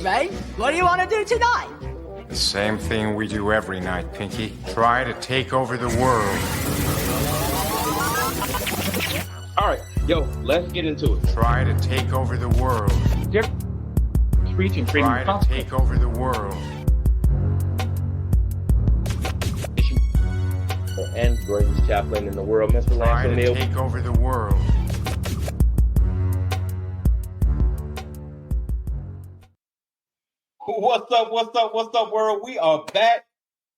mate. What do you want to do tonight? The same thing we do every night, Pinky. Try to take over the world. All right, yo, let's get into it. Try to take over the world. Try to take over the world. And greatest chaplain in the world, Mr. Try Lance to O'Neill. take over the world. What's up, world? We are back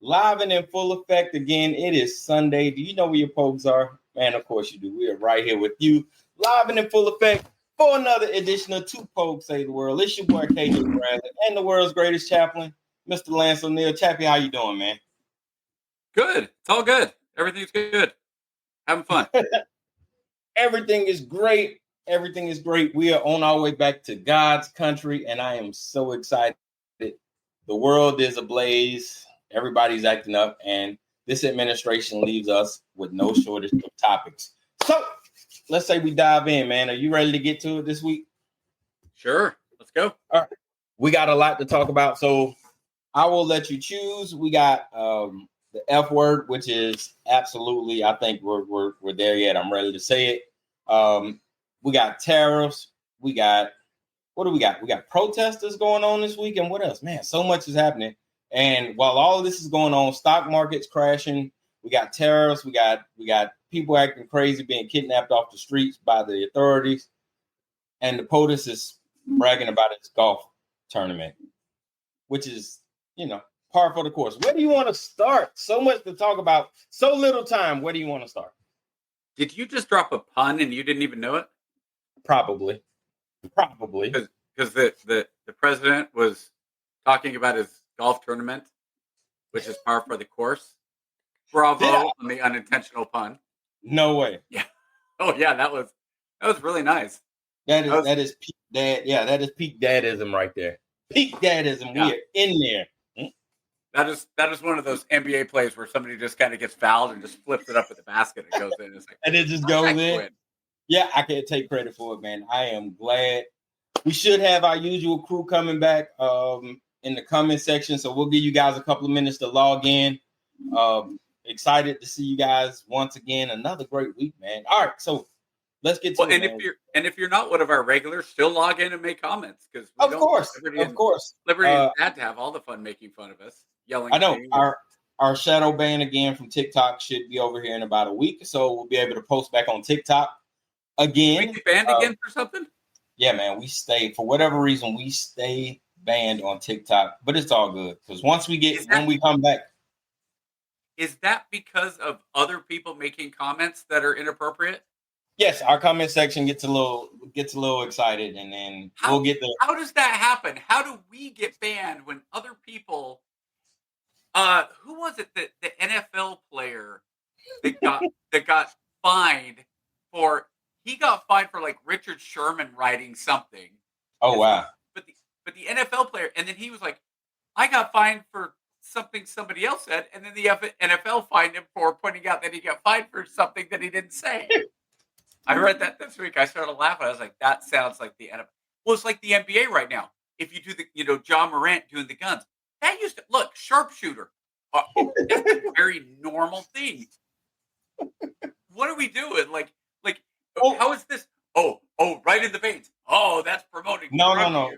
live and in full effect again. It is Sunday. Do you know where your folks are? Man, of course you do. We are right here with you, live and in full effect for another edition of Two Pogues Save the World. It's your boy, KJ Bradley, and the world's greatest chaplain, Mr. Lance O'Neill. Chappie, how you doing, man? Good. It's all good. Everything's good. Having fun. Everything is great. Everything is great. We are on our way back to God's country, and I am so excited. The world is ablaze. Everybody's acting up, and this administration leaves us with no shortage of topics. So let's say we dive in, man. Are you ready to get to it this week? Sure. Let's go. All right. We got a lot to talk about, so I will let you choose. We got the F word, which is absolutely, I think we're there yet. I'm ready to say it. We got tariffs. We got, what do we got? We got protesters going on this week. And what else? Man, so much is happening. And while all of this is going on, stock market's crashing. We got tariffs. We got people acting crazy, being kidnapped off the streets by the authorities. And the POTUS is bragging about its golf tournament, which is, par for the course. Where do you want to start? So much to talk about, so little time. Where do you want to start? Did you just drop a pun and you didn't even know it? Probably. Because the president was talking about his golf tournament, which is par for the course. Bravo on the unintentional pun. No way. Yeah. Oh yeah, that was really nice. That is peak dad. Yeah, that is peak dadism right there. Peak dadism. Yeah. We are in there. That is one of those NBA plays where somebody just kind of gets fouled and just flips it up at the basket and goes in. It's like, and it just goes in. Yeah, I can't take credit for it, man. I am glad. We should have our usual crew coming back in the comment section, so we'll give you guys a couple of minutes to log in. Excited to see you guys once again. Another great week, man. All right, so let's get to it. If you're not one of our regulars, still log in and make comments because of course, Liberty is bad to have all the fun making fun of us, yelling. I know our shadow ban again from TikTok should be over here in about a week, so we'll be able to post back on TikTok again. We get banned again for something? Yeah, man. We stay for whatever reason. We stay banned on TikTok, but it's all good because once we come back. Is that because of other people making comments that are inappropriate? Yes, our comment section gets a little excited, and then we'll get the. How does that happen? How do we get banned when other people? Who was it that the NFL player that got fined for? He got fined for like Richard Sherman writing something. Oh wow! But the NFL player, and then he was like, I got fined for something somebody else said, and then the NFL fined him for pointing out that he got fined for something that he didn't say. I read that this week. I started laughing. I was like, that sounds like the NFL. Well, it's like the NBA right now. If you do the, John Morant doing the guns, that used to look sharpshooter. That's a very normal thing. What are we doing? How is this? Oh, right in the veins. Oh, that's promoting. No.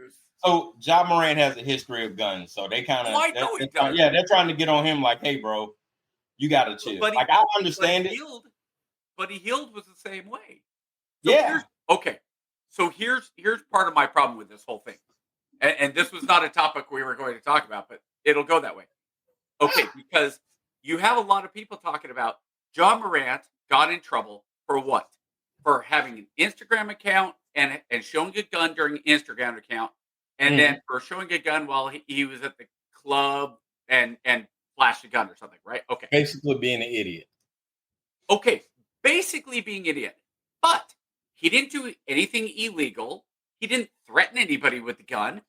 So John Morant has a history of guns, so they kind of they're trying to get on him like, hey, bro, you got to chill. I understand it. Buddy Hield was the same way. So So here's part of my problem with this whole thing, and this was not a topic we were going to talk about, but it'll go that way. Okay, because you have a lot of people talking about John Morant got in trouble for what? For having an Instagram account and showing a gun during an Instagram account. And then for showing a gun while he was at the club and flashed a gun or something, right? Okay. Basically being an idiot. Okay. Basically being an idiot. But he didn't do anything illegal. He didn't threaten anybody with the gun.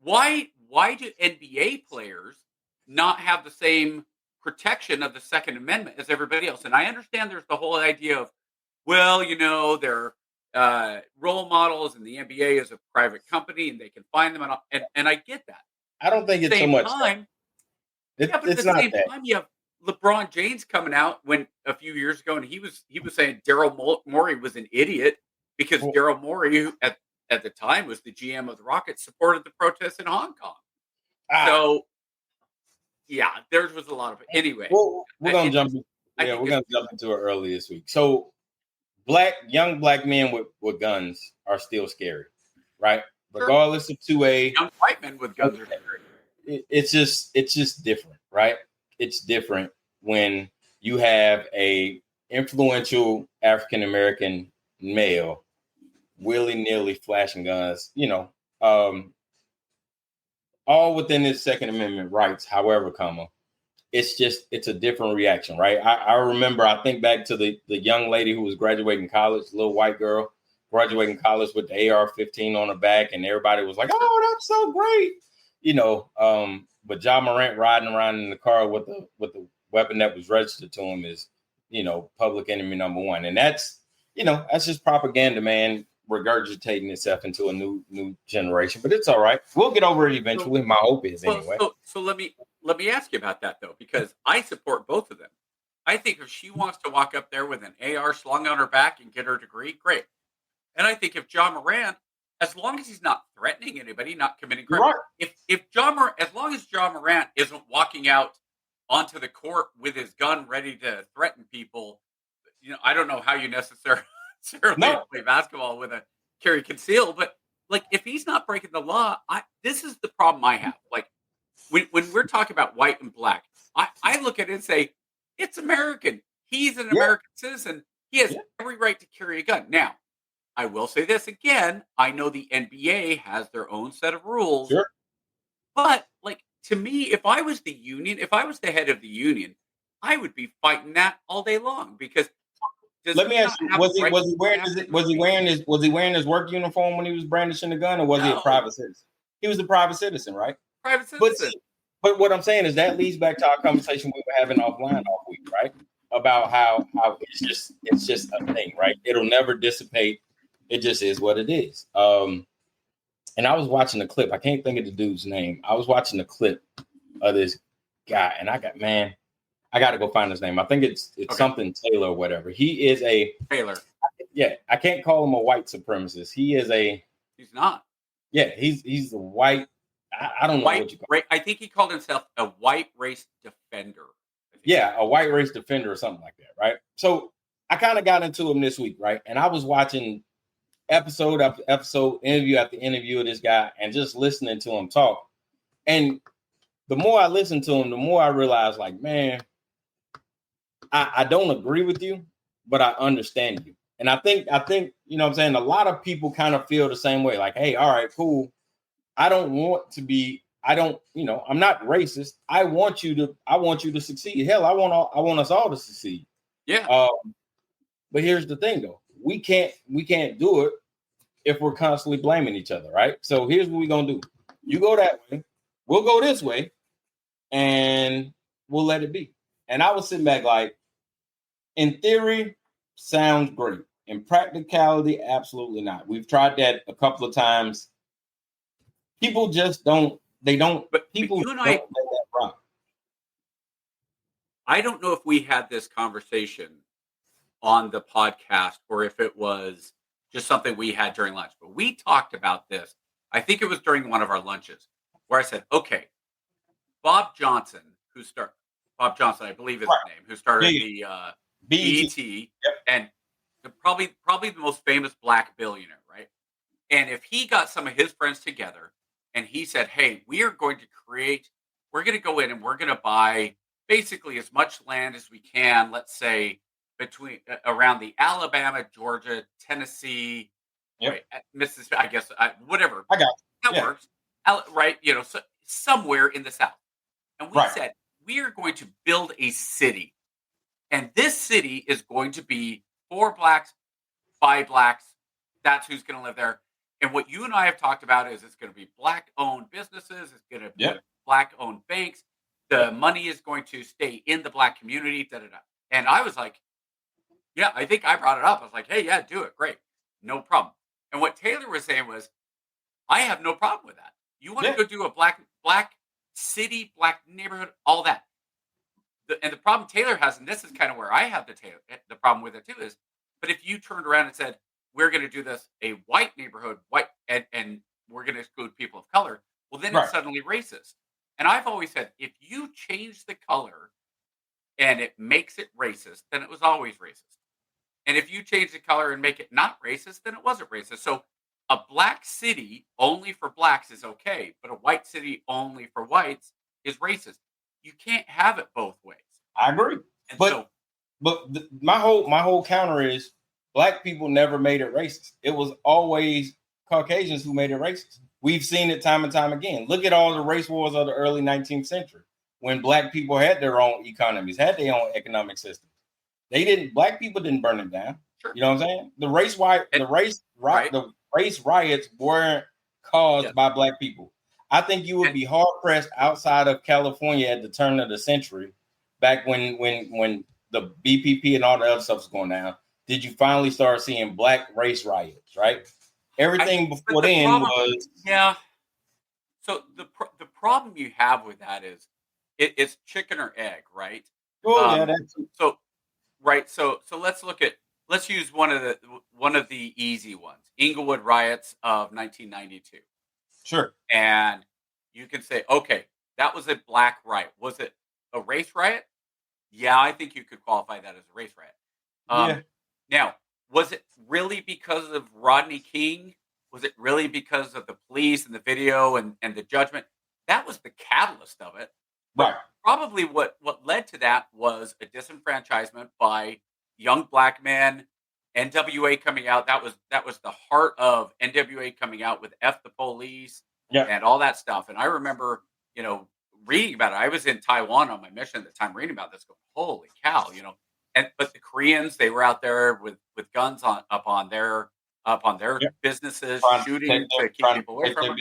Why do NBA players not have the same protection of the Second Amendment as everybody else? And I understand there's the whole idea of, well, they're role models, and the NBA is a private company, and they can find them, and I get that. I don't think At the it's so same much time, that. yeah, but at It's the not same that. time, you have LeBron James coming out when a few years ago, and he was saying Daryl Morey was an idiot because Well, Daryl Morey, who at the time was the GM of the Rockets, supported the protests in Hong Kong. ah, So yeah, theirs was a lot of anyway. well, we're gonna It's jump. I Yeah, think we're it's gonna jump into it early this week. So, young black men with guns are still scary, right? sure Regardless of 2A, young white men with guns are scary. it's just different, right? It's different when you have a influential African American male willy nilly flashing guns, all within his Second Amendment rights. However, it's a different reaction, right? I remember, I think back to the young lady who was graduating college, little white girl graduating college with the AR-15 on her back, and everybody was like, "Oh, that's so great," But Ja Morant riding around in the car with the weapon that was registered to him is, public enemy number one, and that's just propaganda, man, regurgitating itself into a new generation. But it's all right. We'll get over it So, eventually. My hope is well, anyway. so let me ask you about that though, because I support both of them. I think if she wants to walk up there with an AR slung on her back and get her degree, great. And I think if John Moran, as long as he's not threatening anybody, not committing You're crime, right. as long as John Moran isn't walking out onto the court with his gun ready to threaten people, I don't know how you necessarily No, play basketball with a carry conceal, but like if he's not breaking the law, this is the problem I have. Like when we're talking about white and black, I look at it and say it's American. He's an yeah, American citizen. He has yeah, every right to carry a gun. Now, I will say this again. I know the NBA has their own set of rules, sure. but like to me, if I was the union, if I was the head of the union, I would be fighting that all day long because does Let me he ask not you: have a Was he right was he to wearing have his was he wearing his work uniform when he was brandishing the gun, or was he a no private citizen? He was a private citizen, right? private But citizen? but what I'm saying is that leads back to our conversation we were having offline all week, right? About how it's just a thing, right? It'll never dissipate. It just is what it is. And I was watching the clip. I can't think of the dude's name. I was watching the clip of this guy, and I got to go find his name. I think it's Okay, something Taylor or whatever. He is Taylor. yeah. I can't call him a white supremacist. He is He's not he's a white. I don't know what you call. I think he called himself a white race defender. I think. Yeah, a white race defender or something like that, right? So I kind of got into him this week, right? And I was watching episode after episode, interview after interview of this guy, and just listening to him talk. And the more I listen to him, the more I realize, like, man, I don't agree with you, but I understand you. And I think, what I'm saying, a lot of people kind of feel the same way. Like, hey, all right, cool. I don't want to be, I don't, I'm not racist. I want you to succeed. Hell, I want us all to succeed. Yeah. But here's the thing though. We can't do it if we're constantly blaming each other, right? So here's what we're gonna do. You go that way, we'll go this way, and we'll let it be. And I was sitting back like, in theory, sounds great. In practicality, absolutely not. We've tried that a couple of times. People just don't. They don't. But People you and don't I, let that rock. I don't know if we had this conversation on the podcast or if it was just something we had during lunch, but we talked about this. I think it was during one of our lunches where I said, okay, Bob Johnson, Bob Johnson, I believe is Right. his name, who started Yeah. the BET. BET Yep. and probably the most famous black billionaire, right? And if he got some of his friends together and he said, hey, we're going to go in and we're going to buy basically as much land as we can, let's say between around the Alabama, Georgia, Tennessee, Yep. right, Mississippi, I guess, whatever. I got you. That Yeah. works. Right. So somewhere in the South. And we Right. said, we are going to build a city. And this city is going to be for blacks, by blacks. That's who's going to live there. And what you and I have talked about is it's going to be black-owned businesses. It's going to be Yep. black-owned banks. The money is going to stay in the black community. Da, da, da. And I was like, yeah, I think I brought it up. I was like, hey, yeah, do it. Great. no problem. And what Taylor was saying was, I have no problem with that. You want to Yeah. go do a black city, black neighborhood, all that. And the problem Taylor has, and this is kind of where I have the problem with it too, is, but if you turned around and said, we're going to do this a white neighborhood, and we're going to exclude people of color, well, then Right. it's suddenly racist. And I've always said, if you change the color and it makes it racist, then it was always racist. And if you change the color and make it not racist, then it wasn't racist. So a black city only for blacks is okay, but a white city only for whites is racist. You can't have it both ways. I agree. And But my whole counter is black people never made it racist. It was always Caucasians who made it racist. We've seen it time and time again. Look at all the race wars of the early 19th century when black people had their own economies, had their own economic systems. Black people didn't burn it down. Sure. You know what I'm saying? The race riots weren't caused by black people. I think you would be hard pressed outside of California at the turn of the century, back when the BPP and all the other stuff was going down. Did you finally start seeing black race riots? Right. Everything before then was So the problem you have with that is it's chicken or egg, right? So let's use one of the easy ones, Inglewood riots of 1992. Sure. And you can say, okay, that was a black riot. Was it a race riot? Yeah, I think you could qualify that as a race riot. Now, was it really because of Rodney King? Was it really because of the police and the video and the judgment? That was the catalyst of it. Right. Probably what led to that was a disenfranchisement by young black men, NWA coming out. That was the heart of NWA coming out with F the Police and all that stuff. And I remember, reading about it. I was in Taiwan on my mission at the time reading about this, going, holy cow, but the Koreans, they were out there with guns up on their businesses, shooting to keep people away from them.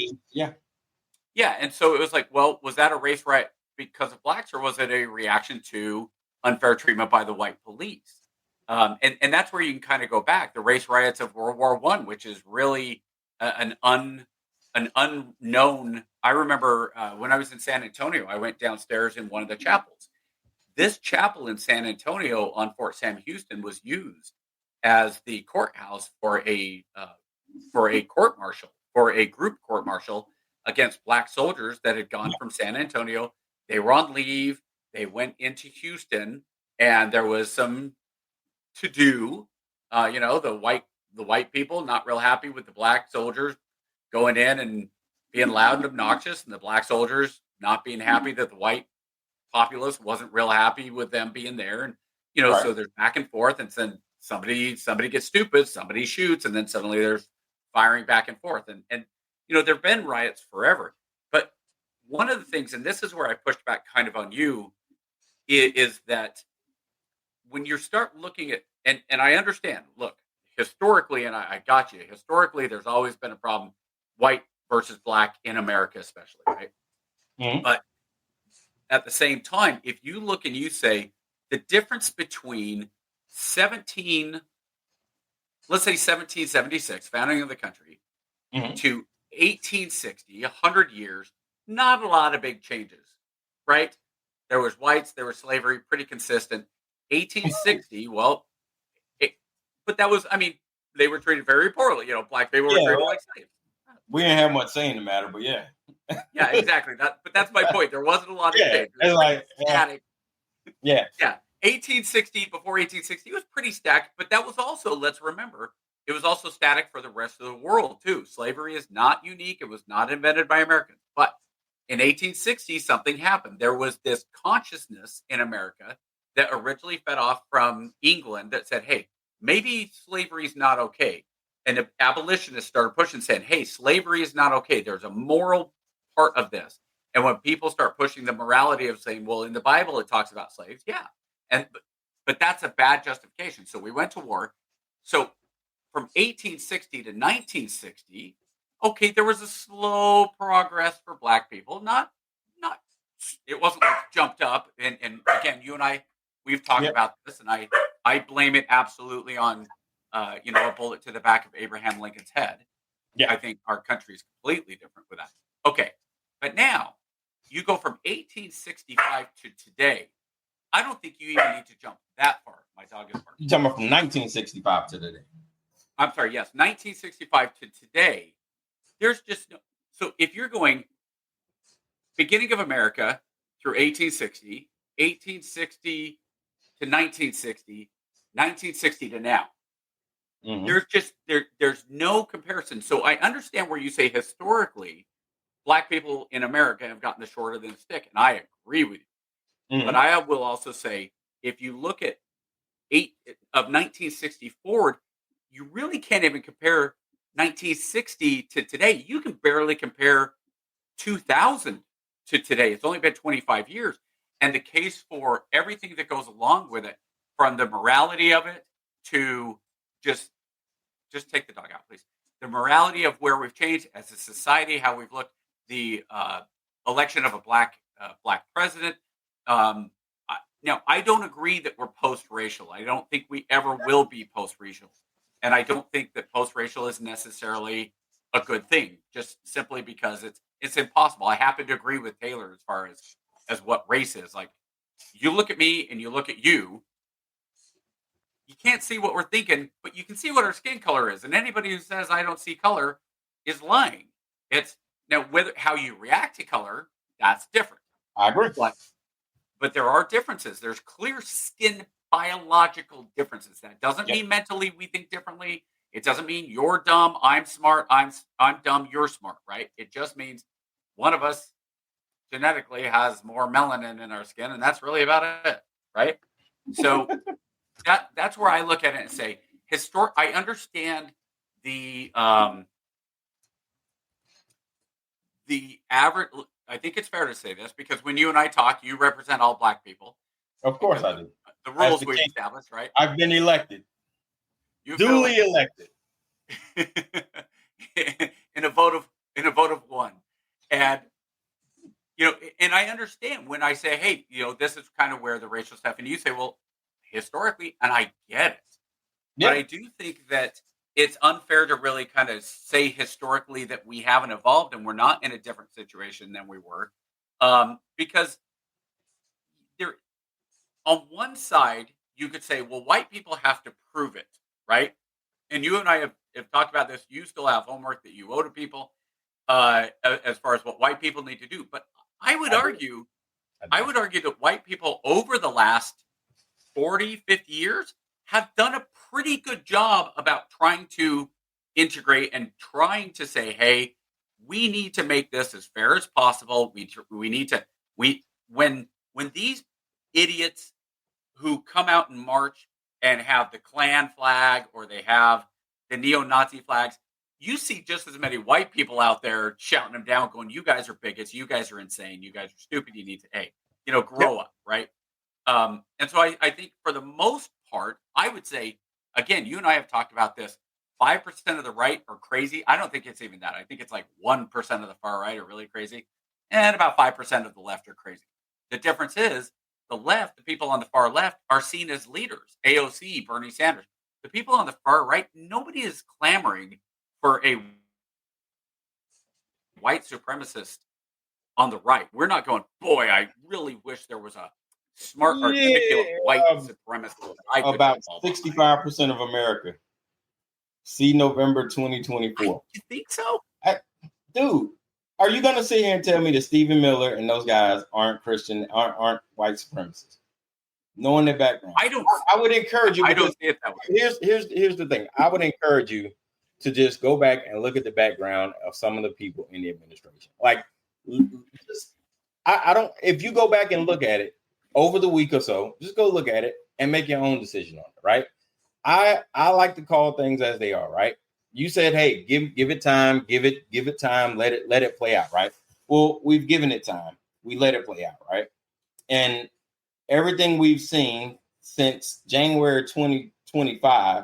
Yeah. And so it was like, well, was that a race riot because of blacks, or was it a reaction to unfair treatment by the white police? And that's where you can kind of go back. The race riots of World War I, which is really an unknown. I remember when I was in San Antonio, I went downstairs in one of the chapels. This chapel in San Antonio on Fort Sam Houston was used as the courthouse for a court martial, for a group court martial against black soldiers that had gone from San Antonio. They were on leave. They went into Houston, and there was some to do. The white people not real happy with the black soldiers going in and being loud and obnoxious, and the black soldiers not being happy that the white populace wasn't real happy with them being there. And so there's back and forth, and then somebody gets stupid, somebody shoots, and then suddenly there's firing back and forth. And there've been riots forever. But one of the things, and this is where I pushed back kind of on you, is that when you start looking at, and I understand, look, historically, and I got you, historically, there's always been a problem, white versus black in America, especially, right? Mm-hmm. But at the same time, if you look and you say the difference between 1776, founding of the country, to 1860, 100 years, not a lot of big changes, right? There was whites, there was slavery, pretty consistent. 1860, but that was, they were treated very poorly. Black people were treated like slaves. We didn't have much say in the matter, but yeah. Yeah, exactly. But that's my point. There wasn't a lot of change. It was static. Yeah. 1860, before 1860, it was pretty static, but that was also, let's remember, it was also static for the rest of the world, too. Slavery is not unique. It was not invented by Americans. But in 1860, something happened. There was this consciousness in America that originally fed off from England that said, hey, maybe slavery is not okay. And the abolitionists started pushing, saying, hey, slavery is not okay. There's a moral part of this. And when people start pushing the morality of saying, well, in the Bible, it talks about slaves. Yeah. But that's a bad justification. So we went to war. So from 1860 to 1960, okay, there was a slow progress for black people. Not it wasn't like jumped up. And again, you and I, we've talked about this, and I blame it absolutely on a bullet to the back of Abraham Lincoln's head. Yeah. I think our country is completely different with that. Okay, but now you go from 1865 to today. I don't think you even need to jump that far. My dog is barking. You're talking about from 1965 to today. I'm sorry, yes, 1965 to today. There's just no. So if you're going beginning of America through 1860, 1860 to 1960, 1960 to now. There's just there's no comparison. So I understand where you say historically Black people in America have gotten the short of the stick, and I agree with you. But I will also say, if you look at 1960 forward, you really can't even compare 1960 to today. You can barely compare 2000 to today. It's only been 25 years. And the case for everything that goes along with it, from the morality of it to just take the dog out, please. The morality of where we've changed as a society, how we've looked, the election of a black president. Now, I don't agree that we're post-racial. I don't think we ever will be post-racial. And I don't think that post-racial is necessarily a good thing, just simply because it's impossible. I happen to agree with Taylor as far as what race is. Like, you look at me and you look at you, you can't see what we're thinking, but you can see what our skin color is. And anybody who says I don't see color is lying. It's now how you react to color, that's different. I agree. But there are differences. There's clear skin biological differences. That doesn't mean mentally we think differently. It doesn't mean you're dumb, I'm smart, I'm dumb, you're smart, right? It just means one of us genetically has more melanin in our skin, and that's really about it, right? So that's where I look at it and say, I understand the average. I think it's fair to say this because when you and I talk, you represent all Black people. Of course I do. The rules we've established, right? I've been elected. Duly elected. in a vote of one. And and I understand when I say, hey, this is kind of where the racial stuff, and you say, well, historically, and I get it. Yeah. But I do think that it's unfair to really kind of say historically that we haven't evolved and we're not in a different situation than we were. Because on one side, you could say, well, white people have to prove it, right? And you and I have talked about this. You still have homework that you owe to people as far as what white people need to do. But I would argue that white people over the last 40, 50 years have done a pretty good job about trying to integrate and trying to say, hey, we need to make this as fair as possible. When these idiots who come out in March and have the Klan flag or they have the neo-Nazi flags, you see just as many white people out there shouting them down, going, you guys are bigots, you guys are insane, you guys are stupid, you need to, grow up, right? And so I think for the most part, I would say, again, you and I have talked about this, 5% of the right are crazy. I don't think it's even that. I think it's like 1% of the far right are really crazy, and about 5% of the left are crazy. The difference is the left, the people on the far left, are seen as leaders. AOC, Bernie Sanders. The people on the far right, nobody is clamoring for a white supremacist on the right. We're not going, boy, I really wish there was a smart, articulate white supremacist. About 65% of America. See November 2024. You think so? Dude, are you going to sit here and tell me that Stephen Miller and those guys aren't Christian, aren't white supremacists? Knowing their background. I would encourage you. I don't see it that way. Here's the thing. I would encourage you to just go back and look at the background of some of the people in the administration. Like, I don't. If you go back and look at it over the week or so, just go look at it and make your own decision on it. Right? I like to call things as they are. Right? You said, hey, give it time, give it time, let it play out. Right? Well, we've given it time. We let it play out. Right? And everything we've seen since January 2025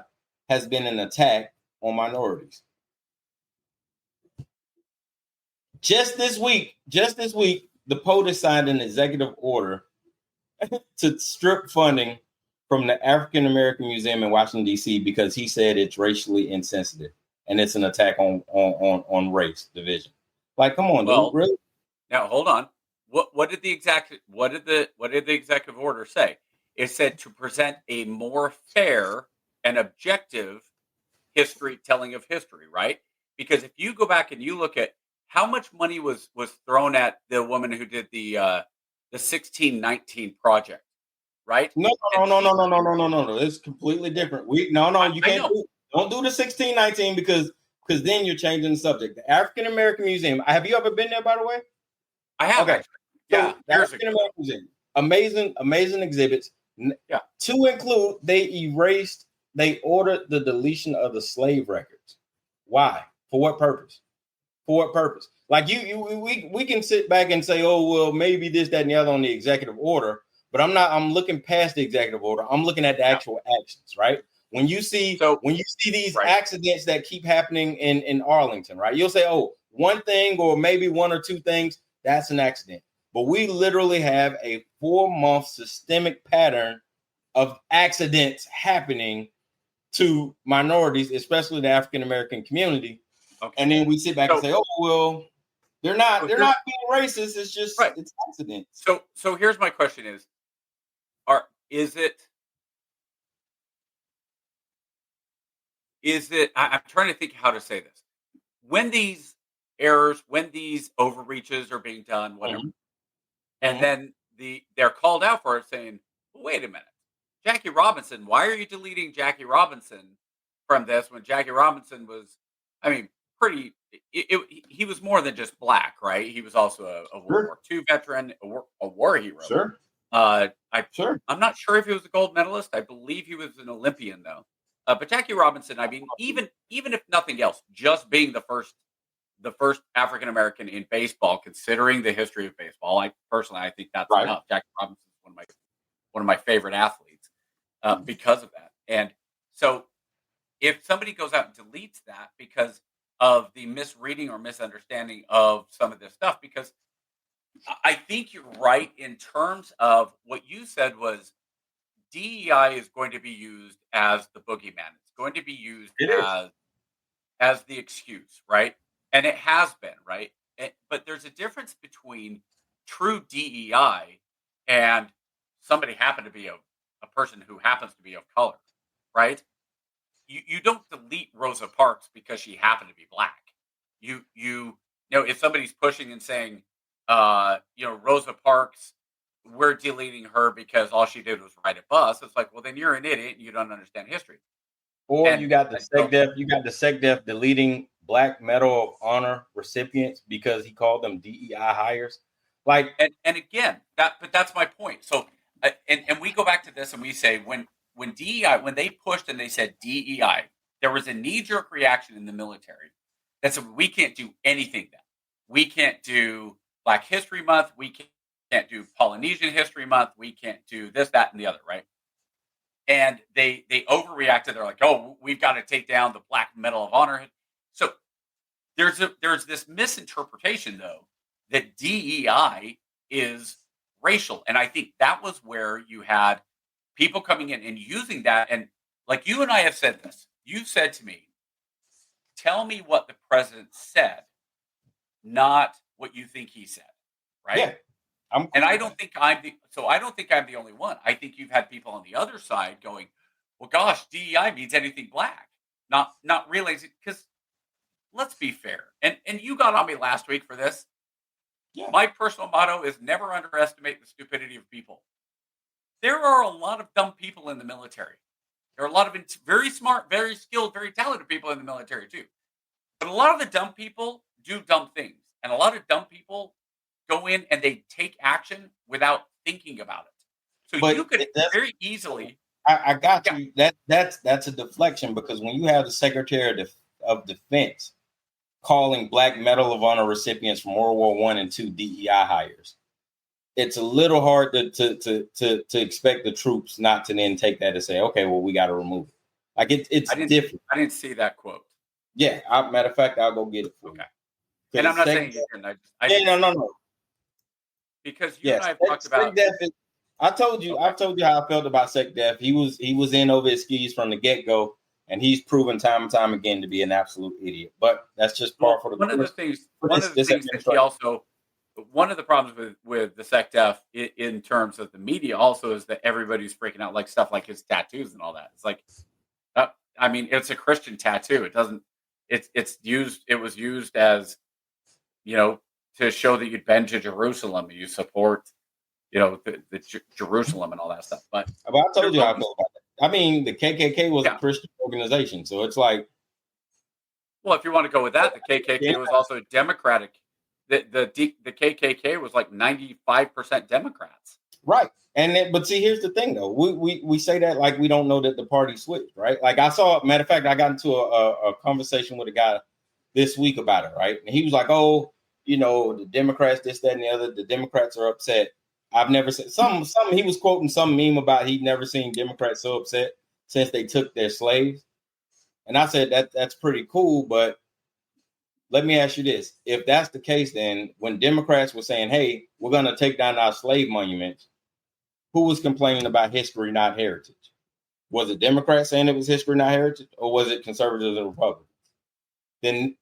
has been an attack on minorities. Just this week, the POTUS signed an executive order to strip funding from the African American Museum in Washington, D.C., because he said it's racially insensitive and it's an attack on race division. Like, come on, dude, really? Now hold on. What did the executive order say? It said to present a more fair and objective telling of history, right? Because if you go back and you look at how much money was thrown at the woman who did the 1619 project, right? No. It's completely different. You can't don't do the 1619 because then you're changing the subject. The African American Museum. Have you ever been there, by the way? I have. Okay. So the African American Museum. Amazing exhibits. Yeah. To include, they ordered the deletion of the slave records. Why? For what purpose? Like we can sit back and say, oh, well, maybe this, that, and the other on the executive order, but I'm looking past the executive order. I'm looking at the actual actions, right? When you see these accidents that keep happening in Arlington, right? You'll say, oh, one thing or maybe one or two things, that's an accident. But we literally have a 4-month systemic pattern of accidents happening to minorities, especially the African American community. Okay. And then we sit back and say, oh, well, they're not being racist. It's just it's accidents. So here's my question is it I'm trying to think how to say this. When these errors, when these overreaches are being done, whatever, and then they're called out for it, saying, well, wait a minute, Jackie Robinson, why are you deleting Jackie Robinson from this when Jackie Robinson was, I mean, he was more than just black, right? He was also a World War II veteran, a war hero. Sure. I'm not sure if he was a gold medalist. I believe he was an Olympian, though. But Jackie Robinson, I mean, even if nothing else, just being the first African American in baseball, considering the history of baseball, I think that's enough. Jackie Robinson is one of my favorite athletes because of that. And so, if somebody goes out and deletes that because of the misreading or misunderstanding of some of this stuff, because I think you're right in terms of what you said was DEI is going to be used as the boogeyman. It's going to be used as the excuse, right? And it has been, right? But there's a difference between true DEI and somebody happen to be a person who happens to be of color, right? You don't delete Rosa Parks because she happened to be black. You know, if somebody's pushing and saying, Rosa Parks, we're deleting her because all she did was ride a bus. It's like, well, then you're an idiot and you don't understand history. Or you got the SecDef deleting Black Medal of Honor recipients because he called them DEI hires. Like, and again, that's my point. So, and we go back to this and we say when DEI, when they pushed and they said DEI, there was a knee-jerk reaction in the military that said we can't do anything then. We can't do Black History Month. We can't do Polynesian History Month. We can't do this, that, and the other, right? And they overreacted. They're like, oh, we've got to take down the Black Medal of Honor. So there's this misinterpretation, though, that DEI is racial. And I think that was where you had people coming in and using that. And like you and I have said this, you said to me, tell me what the president said, not what you think he said, right? Yeah. I don't think I'm the only one. I think you've had people on the other side going, well, gosh, DEI means anything black. Not realizing, because let's be fair. And you got on me last week for this. Yeah. My personal motto is never underestimate the stupidity of people. There are a lot of dumb people in the military. There are a lot of very smart, very skilled, very talented people in the military too. But a lot of the dumb people do dumb things. And a lot of dumb people go in and they take action without thinking about it. So you could very easily. I got you. That's a deflection, because when you have the Secretary of Defense calling Black Medal of Honor recipients from World War I and II DEI hires, it's a little hard to expect the troops not to then take that and say, okay, well, we got to remove it. Like it's different. I didn't see that quote. Yeah, matter of fact, I'll go get it for you. And I'm not saying you didn't. No. Because you and I have talked about. I've told you how I felt about SecDef. He was in over his skis from the get-go, and he's proven time and time again to be an absolute idiot. But that's just par for the One of the course. things for one this- of the this things that he administration. also one of the problems with the SecDef in terms of the media also is that everybody's freaking out like stuff like his tattoos and all that. It's like I mean, it's a Christian tattoo. It doesn't. It's used. It was used as, to show that you'd been to Jerusalem and you support, the Jerusalem and all that stuff. But I told you how I felt about that. I mean, the KKK was a Christian organization, so it's like, well, if you want to go with that, the KKK was also Democratic. The KKK was like 95% Democrats. Right. But see, here's the thing, though. We say that like we don't know that the party switched, right? Like matter of fact, I got into a conversation with a guy this week about it, right? And he was like, "Oh, the Democrats, this, that, and the other. The Democrats are upset." I've never seen some. He was quoting some meme about he'd never seen Democrats so upset since they took their slaves. And I said that's pretty cool, but let me ask you this: if that's the case, then when Democrats were saying, "Hey, we're going to take down our slave monuments," who was complaining about history, not heritage? Was it Democrats saying it was history, not heritage, or was it conservatives and Republicans? Then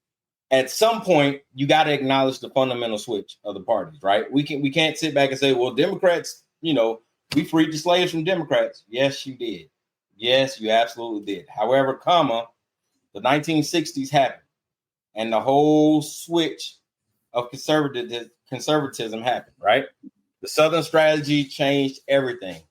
at some point, you got to acknowledge the fundamental switch of the parties, right? We can't sit back and say, well, Democrats, we freed the slaves from Democrats. Yes, you did. Yes, you absolutely did. However, the 1960s happened, and the whole switch of conservatism happened, right? The Southern strategy changed everything.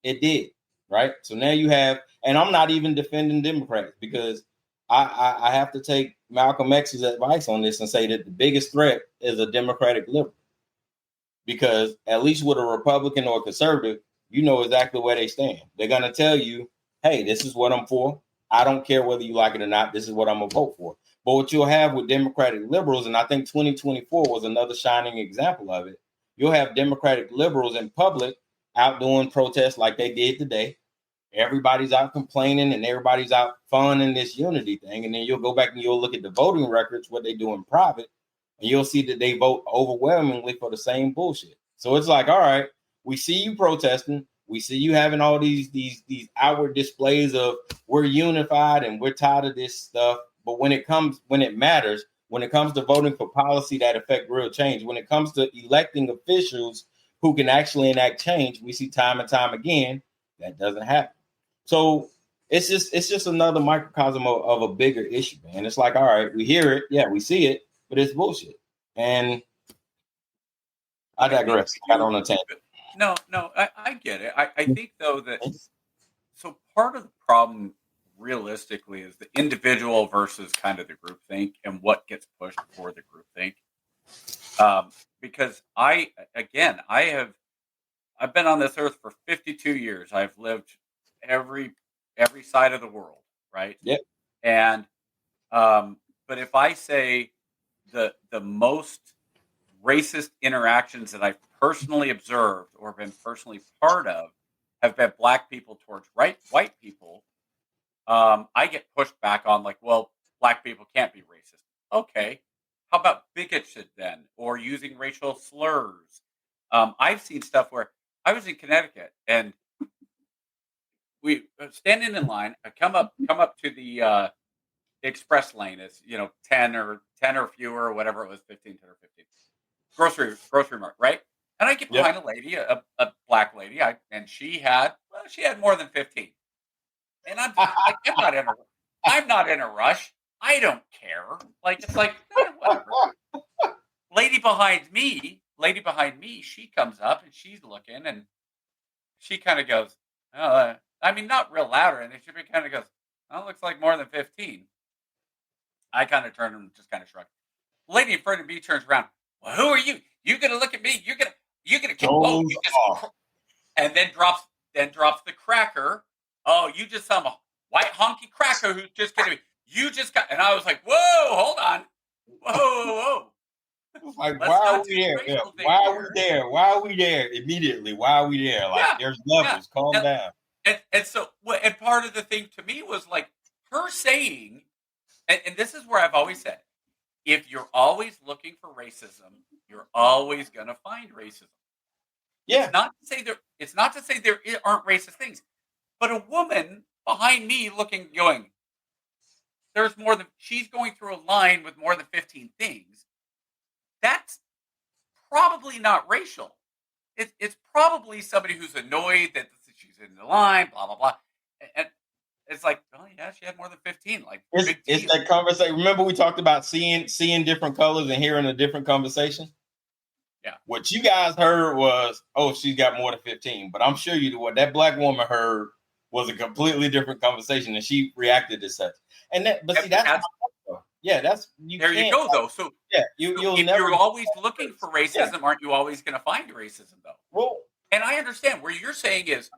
It did, right? So now you have, and I'm not even defending Democrats because I have to take Malcolm X's advice on this and say that the biggest threat is a Democratic liberal. Because at least with a Republican or a conservative, you know exactly where they stand. They're going to tell you, hey, this is what I'm for. I don't care whether you like it or not. This is what I'm going to vote for. But what you'll have with Democratic liberals, and I think 2024 was another shining example of it, you'll have Democratic liberals in public out doing protests like they did today. Everybody's out complaining and everybody's out funding this unity thing. And then you'll go back and you'll look at the voting records, what they do in private, and you'll see that they vote overwhelmingly for the same bullshit. So it's like, all right, we see you protesting. We see you having all these outward displays of we're unified and we're tired of this stuff. But when it matters, when it comes to voting for policy that affect real change, when it comes to electing officials who can actually enact change, we see time and time again that doesn't happen. So it's just another microcosm of a bigger issue, man. It's like, all right, we hear it, yeah, we see it, but it's bullshit. And I digress. I don't understand. No, I get it. I think though that so part of the problem realistically is the individual versus kind of the group think and what gets pushed for the group think. Because I've been on this earth for 52 years. I've lived every side of the world, right? Yep. And but if I say the most racist interactions that I've personally observed or been personally part of have been black people towards white people, I get pushed back on like, well, black people can't be racist. Okay. How about bigoted then, or using racial slurs? I've seen stuff where I was in Connecticut and we standing in line. I come up to the express lane. It's 10 or fewer or whatever it was, 15, 10 or 15. Grocery mart, right? And I get behind a lady, a black lady, and she had more than 15. And I'm like, I'm not in a rush. I don't care. Like it's like whatever. Lady behind me, she comes up and she's looking and she kind of goes, I mean, not real loud, and she kind of goes, "That looks like more than 15." I kind of turned and just kind of shrugged. Lady in front of me turns around. Well, who are you? You gonna look at me? You're gonna keep and then drops the cracker. Oh, you just some white honky cracker who's just gonna be. You just got, and I was like, whoa, hold on, whoa. Like, why are we there? Yeah. Why are we there? Why are we there immediately? Why are we there? Like, there's levels. Calm down. And so, and part of the thing to me was like her saying, and this is where I've always said, if you're always looking for racism, you're always going to find racism. Yeah. It's not to say there aren't racist things, but a woman behind me going, she's going through a line with more than 15 things. That's probably not racial. It's probably somebody who's annoyed that she's in the line, blah, blah, blah. And it's like, oh yeah, she had more than 15. Like, it's that conversation. Remember we talked about seeing different colors and hearing a different conversation? Yeah. What you guys heard was, oh, she's got more than 15. But I'm sure what that black woman heard was a completely different conversation, and she reacted as such. And that's you go though. So yeah, you're always looking for racism, aren't you always going to find racism though? Well, and I understand what you're saying is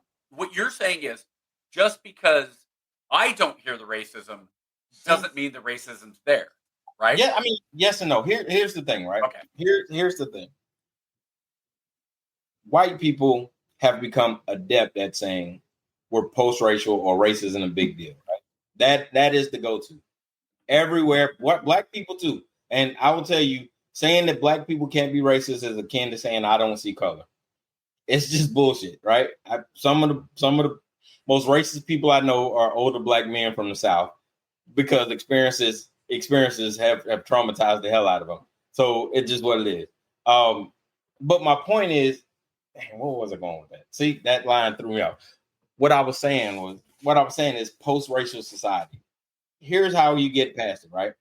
just because I don't hear the racism doesn't mean the racism's there, right? Yeah, I mean, yes and no. Here's the thing, right? Okay. Here's the thing. White people have become adept at saying we're post-racial or race isn't a big deal, right? That is the go-to. Everywhere, what black people too. And I will tell you, saying that black people can't be racist is akin to saying I don't see color. It's just bullshit, right? Some of the most racist people I know are older black men from the South because experiences have traumatized the hell out of them. So it's just what it is. But my point is, where was I going with that? See, that line threw me off. What I was saying is post-racial society. Here's how you get past it, right?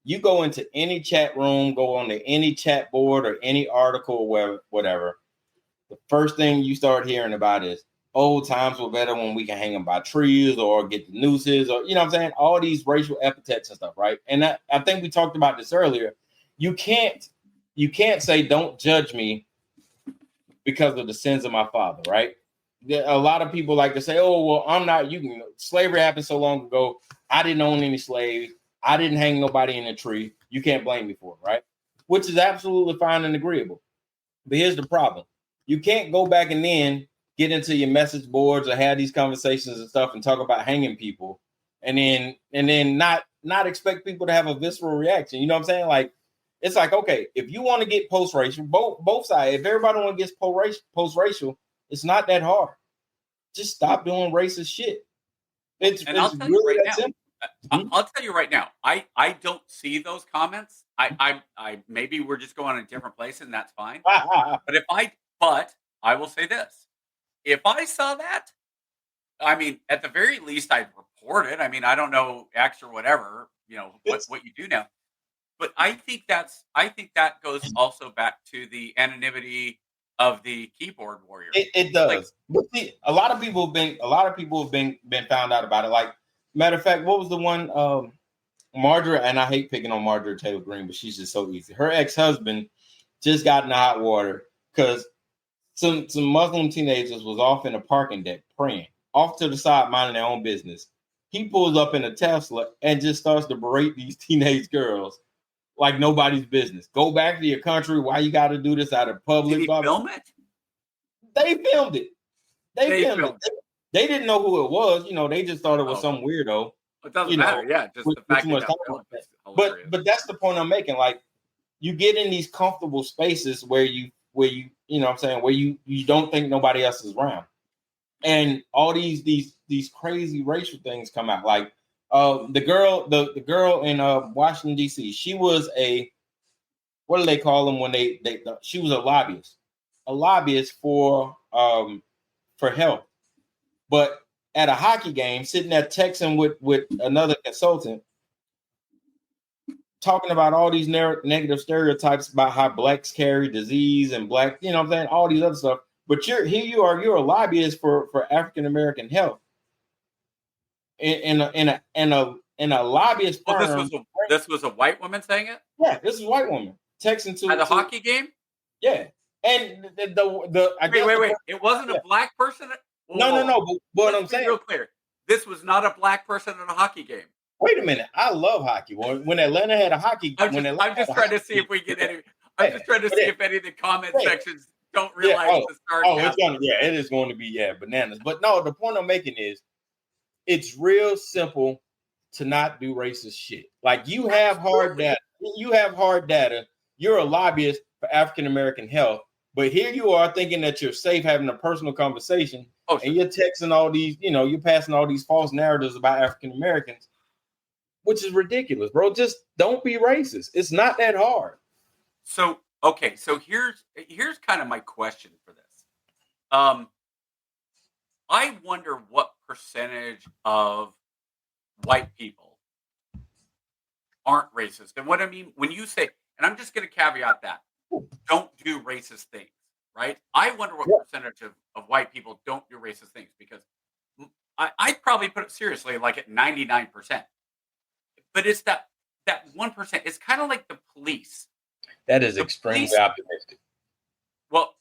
You go into any chat room, go on to any chat board or any article or whatever. The first thing you start hearing about is old times were better when we can hang them by trees or get the nooses or, you know what I'm saying? All these racial epithets and stuff, right? And I think we talked about this earlier. You can't say don't judge me because of the sins of my father, right? A lot of people like to say, oh, well, I'm not, slavery happened so long ago. I didn't own any slaves. I didn't hang nobody in a tree. You can't blame me for it, right? Which is absolutely fine and agreeable. But here's the problem. You can't go back and then get into your message boards or have these conversations and stuff and talk about hanging people and then not expect people to have a visceral reaction. You know what I'm saying? Like, it's like, okay, if you want to get post-racial, both sides, if everybody want to get post-racial, it's not that hard. Just stop doing racist shit. It's really that simple. I'll tell you right now, I don't see those comments. I maybe we're just going in a different place and that's fine. But I will say this. If I saw that, I mean, at the very least, I'd report it. I mean, I don't know X or whatever, what you do now. But I think that goes also back to the anonymity of the keyboard warrior. It does. Like, but see, a lot of people have been found out about it. Like, matter of fact, what was the one Marjorie, and I hate picking on Marjorie Taylor Greene, but she's just so easy. Her ex-husband just got in the hot water because some Muslim teenagers was off in a parking deck praying, off to the side, minding their own business. He pulls up in a Tesla and just starts to berate these teenage girls like nobody's business. Go back to your country. Why you got to do this out of public? Did he film it? They filmed it. They filmed it. They didn't know who it was. They just thought it was some weirdo. It doesn't matter. Yeah, just the fact that. But that's the point I'm making. Like, you get in these comfortable spaces where you you know what I'm saying, where you don't think nobody else is around, and all these crazy racial things come out. Like the girl in Washington D.C. She was what do they call them when she was a lobbyist for health, but at a hockey game, sitting there texting with another consultant, talking about all these negative stereotypes about how blacks carry disease and black, you know what I'm saying, all these other stuff. But you're a lobbyist for African American health in a lobbyist firm. This was a white woman saying it? Yeah, this is a white woman texting to at a hockey game? Yeah. And wait. It wasn't a black person? No. But I'm saying, real clear. This was not a black person at a hockey game. Wait a minute. I love hockey. When Atlanta had a hockey, I'm just trying to see if we get any. I'm just trying to see if any of the comment sections don't realize the start. It is going to be bananas. But no, the point I'm making is, it's real simple to not do racist shit. Like, you have hard data. You're a lobbyist for African American health. But here you are thinking that you're safe having a personal conversation, and you're texting all these, you're passing all these false narratives about African Americans, which is ridiculous, bro. Just don't be racist. It's not that hard. So here's kind of my question for this. I wonder what percentage of white people aren't racist. And what I mean when you say, and I'm just going to caveat that, don't do racist things, right? I wonder what percentage of white people don't do racist things, because I'd probably put it seriously like at 99%. But it's that 1%. It's kind of like the police. That is extremely optimistic. Well,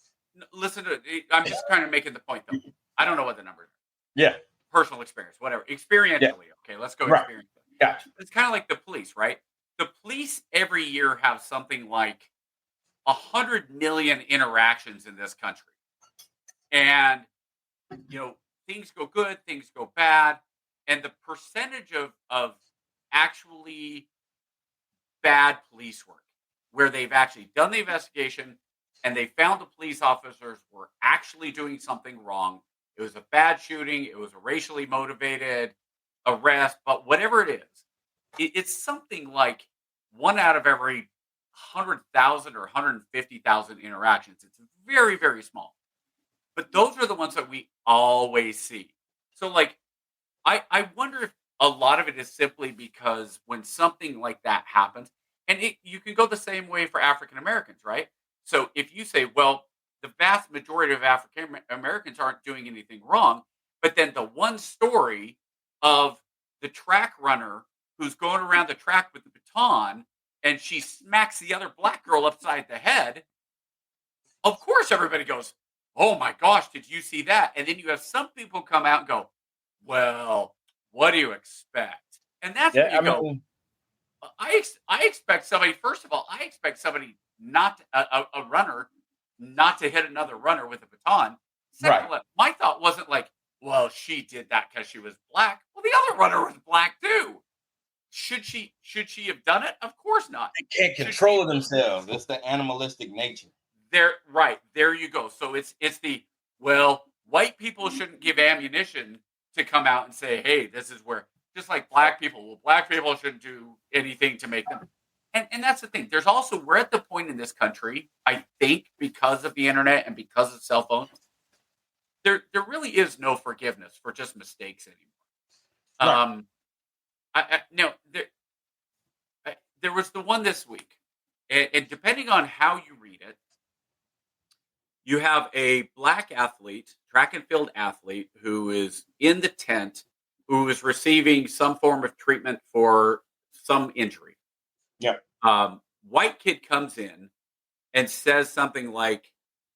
listen to it. I'm just kind of making the point, though. I don't know what the numbers are. Yeah. Personal experience, whatever. Experientially. Yeah. Okay, let's go experientially. Gotcha. It's kind of like the police, right? The police every year have something like 100 million interactions in this country. And, things go good, things go bad. And the percentage of actually bad police work, where they've actually done the investigation and they found the police officers were actually doing something wrong. It was a bad shooting. It was a racially motivated arrest. But whatever it is, it's something like 1 out of every 100,000 or 150,000 interactions. It's very, very small. But those are the ones that we always see. So, like, I wonder if a lot of it is simply because when something like that happens, and you can go the same way for African Americans, right? So if you say, well, the vast majority of African Americans aren't doing anything wrong, but then the one story of the track runner who's going around the track with the baton and she smacks the other black girl upside the head, of course everybody goes, oh my gosh, did you see that? And then you have some people come out and go, well, what do you expect? And that's when you go, I expect somebody, first of all, I expect somebody not, a runner, not to hit another runner with a baton. Second, my thought wasn't like, well, she did that because she was black. Well, the other runner was black too. Should she have done it? Of course not. They can't control themselves. It's the animalistic nature. There you go. So it's the, well, white people shouldn't give ammunition to come out and say, hey, this is where, just like black people shouldn't do anything to make them. And that's the thing. There's also, we're at the point in this country, I think, because of the internet and because of cell phones, there really is no forgiveness for just mistakes anymore. Right. There was the one this week, and depending on how you read it, you have a black athlete, track and field athlete, who is in the tent, who is receiving some form of treatment for some injury. Yeah. White kid comes in and says something like,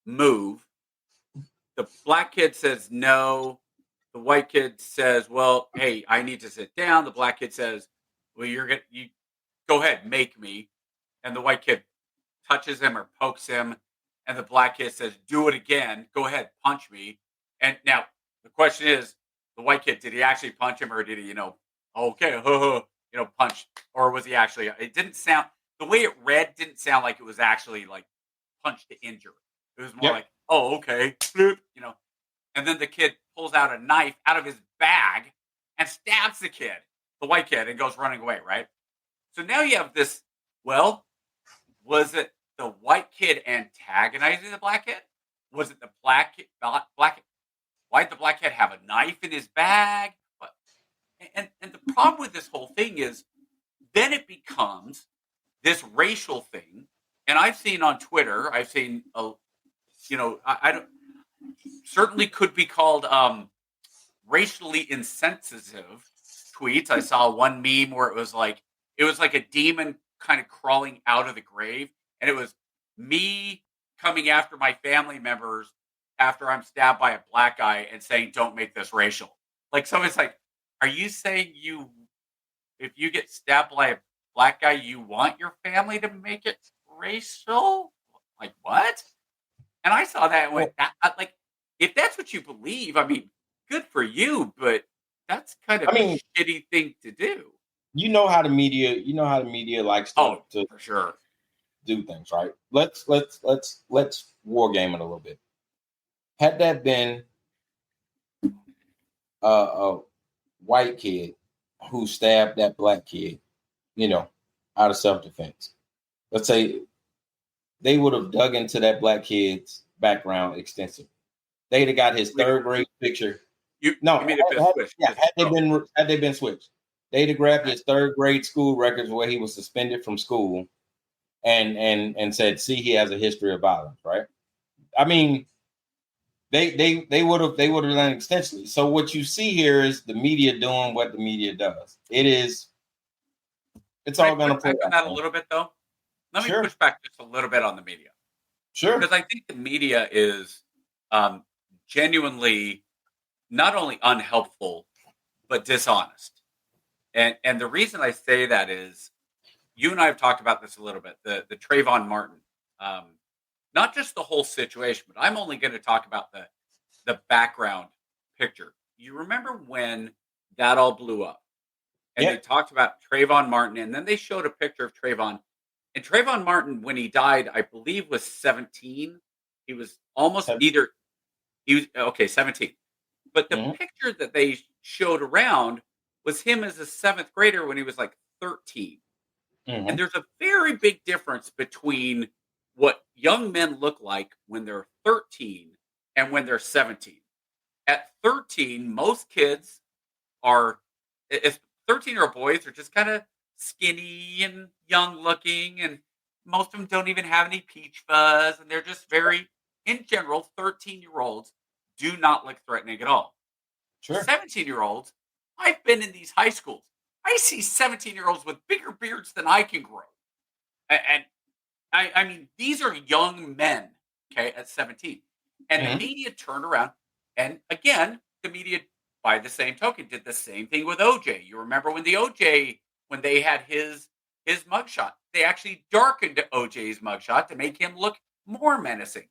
move. The black kid says no. The white kid says, well, hey, I need to sit down. The black kid says, well, you go ahead, make me. And the white kid touches him or pokes him. And the black kid says, do it again. Go ahead, punch me. And now the question is, the white kid, did he actually punch him, or did he, punch? Or was he actually, it didn't sound, the way it read didn't sound like it was actually like punch to injure. It was more like, oh, okay, And then the kid pulls out a knife out of his bag and stabs the white kid, and goes running away, right? So now you have this, well, was it the white kid antagonizing the black kid? Was it the black kid? Why did the black kid have a knife in his bag? And the problem with this whole thing is then it becomes this racial thing. And I've seen on Twitter, I don't, certainly could be called racially insensitive tweets. I saw one meme where it was like a demon kind of crawling out of the grave, and it was me coming after my family members after I'm stabbed by a black guy and saying, don't make this racial. Like, so it's like, are you saying if you get stabbed by a black guy, you want your family to make it racial? Like, what? And I saw that and went, like, if that's what you believe, I mean, good for you, but that's kind of a shitty thing to do. You know how the media likes to, for sure. do things, right? Let's war game it a little bit. Had that been a white kid who stabbed that black kid, out of self-defense, let's say they would have dug into that black kid's background extensively. They'd have got his third grade picture. You mean if it's switched? Had they been switched, they'd have grabbed his third grade school records where he was suspended from school, and said, "See, he has a history of violence." Right? I mean, they would have done it extensively. So what you see here is the media doing what the media does. It's all going to play on that a little bit, though. Let me push back just a little bit on the media. Sure, because I think the media is genuinely not only unhelpful but dishonest. And the reason I say that is, you and I have talked about this a little bit. The Trayvon Martin, not just the whole situation, but I'm only going to talk about the background picture. You remember when that all blew up, and they talked about Trayvon Martin, and then they showed a picture of Trayvon. And Trayvon Martin, when he died, I believe was 17. He was almost 17. 17. But the picture that they showed around was him as a seventh grader when he was like 13. And there's a very big difference between what young men look like when they're 13 and when they're 17. At 13, most kids are, if 13-year-old boys are just kind of skinny and young looking, and most of them don't even have any peach fuzz, and they're just very, in general, 13-year-olds do not look threatening at all. Sure. 17-year-olds, I've been in these high schools. I see 17-year-olds with bigger beards than I can grow. And I mean, these are young men, okay, at 17. And the media turned around. And again, the media, by the same token, did the same thing with OJ. You remember when when they had his mugshot, they actually darkened OJ's mugshot to make him look more menacing.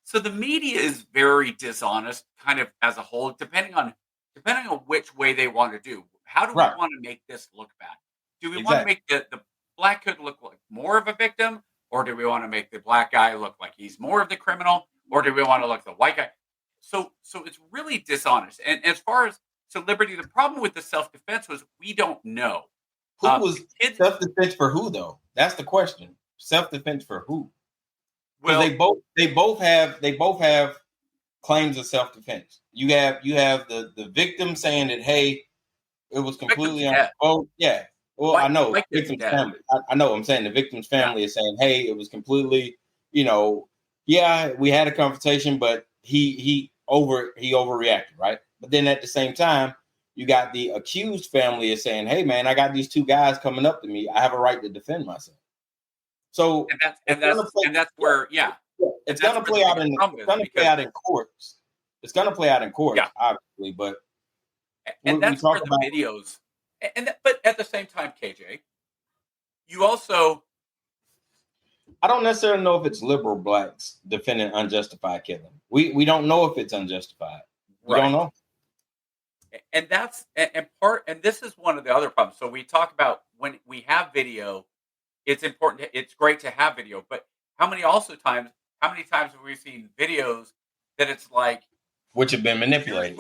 So the media is very dishonest, kind of as a whole, depending on which way they want to do. How do we want to make this look bad? Do we want to make the black kid look like more of a victim, or do we want to make the black guy look like he's more of the criminal, or do we want to look the white guy? So it's really dishonest. And as far as Liberty, the problem with the self-defense was we don't know. Who was self-defense for who, though? That's the question. Self-defense for who? Well, they both have claims of self-defense. You have the victim saying that, hey, it was completely unprovoked. Yeah. Well, I know victim's family. I know. I'm saying the victim's family is saying, hey, it was completely, we had a confrontation, but he overreacted, right? But then at the same time, you got the accused family is saying, hey, man, I got these two guys coming up to me. I have a right to defend myself. So that's where it's going to play out in courts. It's going to play out in court, obviously, but that's where the videos. But at the same time, KJ, you also. I don't necessarily know if it's liberal blacks defending unjustified killing. We don't know if it's unjustified. We don't know. And that's and this is one of the other problems. So we talk about when we have video, it's important. It's great to have video, but how many times have we seen videos that it's like, which have been manipulated?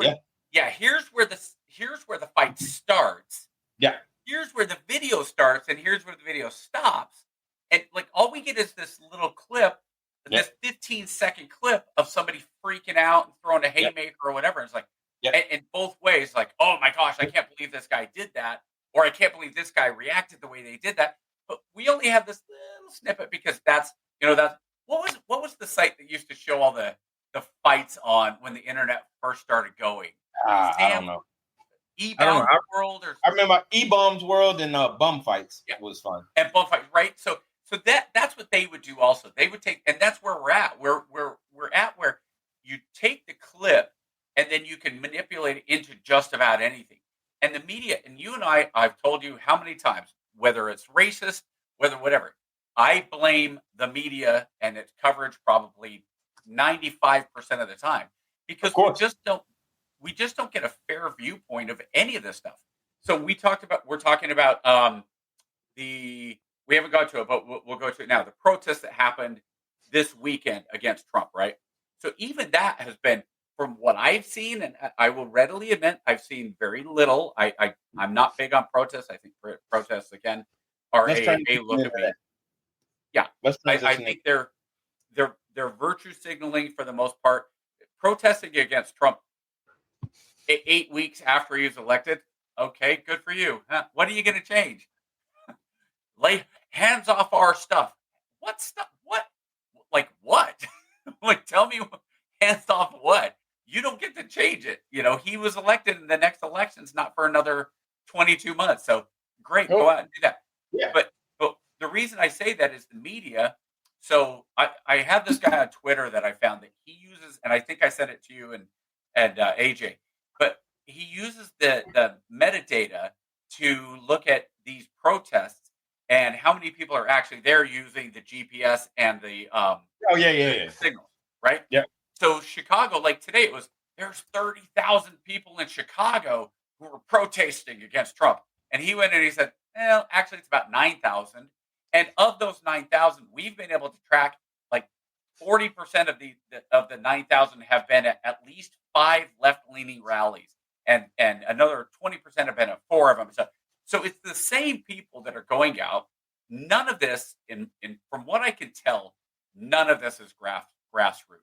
Here's where the fight starts. Yeah. Here's where the video starts, and here's where the video stops. And like all we get is this little clip, this 15-second clip of somebody freaking out and throwing a haymaker or whatever. And it's like, in both ways, like, oh my gosh, I can't believe this guy did that, or I can't believe this guy reacted the way they did that. But we only have this little snippet because that's what was the site that used to show all the fights on when the internet first started going? I don't know. E-Bombs World, I remember E-Bombs World and Bum Fights was fun. And Bum Fights, right? So that's what they would do also. They would take, and that's where we're at. We're at where you take the clip and then you can manipulate it into just about anything. And the media, and you and I've told you how many times, whether it's racist, whether whatever, I blame the media and its coverage probably 95% of the time because we just don't get a fair viewpoint of any of this stuff. So we're talking about the we haven't got to it, but we'll go to it now. The protests that happened this weekend against Trump, right? So even that has been, from what I've seen, and I will readily admit, I've seen very little. I'm not big on protests. I think protests again are Let's try to a look at me. Yeah, Let's I transition think they're virtue signaling for the most part. Protesting against Trump 8 weeks after he was elected. Okay, good for you. Huh? What are you going to change? Lay hands off our stuff. What stuff? What? Like what? Like tell me, hands off what? You don't get to change it. He was elected, and the next election's not for another 22 months. So great, go out and do that. Yeah. But the reason I say that is the media. So I have this guy on Twitter that I found that he uses, and I think I sent it to you and AJ, but he uses the metadata to look at these protests and how many people are actually there using the GPS and the signals, right? Yeah. So Chicago, like today, there's 30,000 people in Chicago who were protesting against Trump, and he went and he said, well, actually, it's about 9,000. And of those 9,000, we've been able to track like 40% of the 9,000 have been at least 5 left-leaning rallies, and another 20% have been at 4 of them. So it's the same people that are going out. None of this, from what I can tell, none of this is grassroots.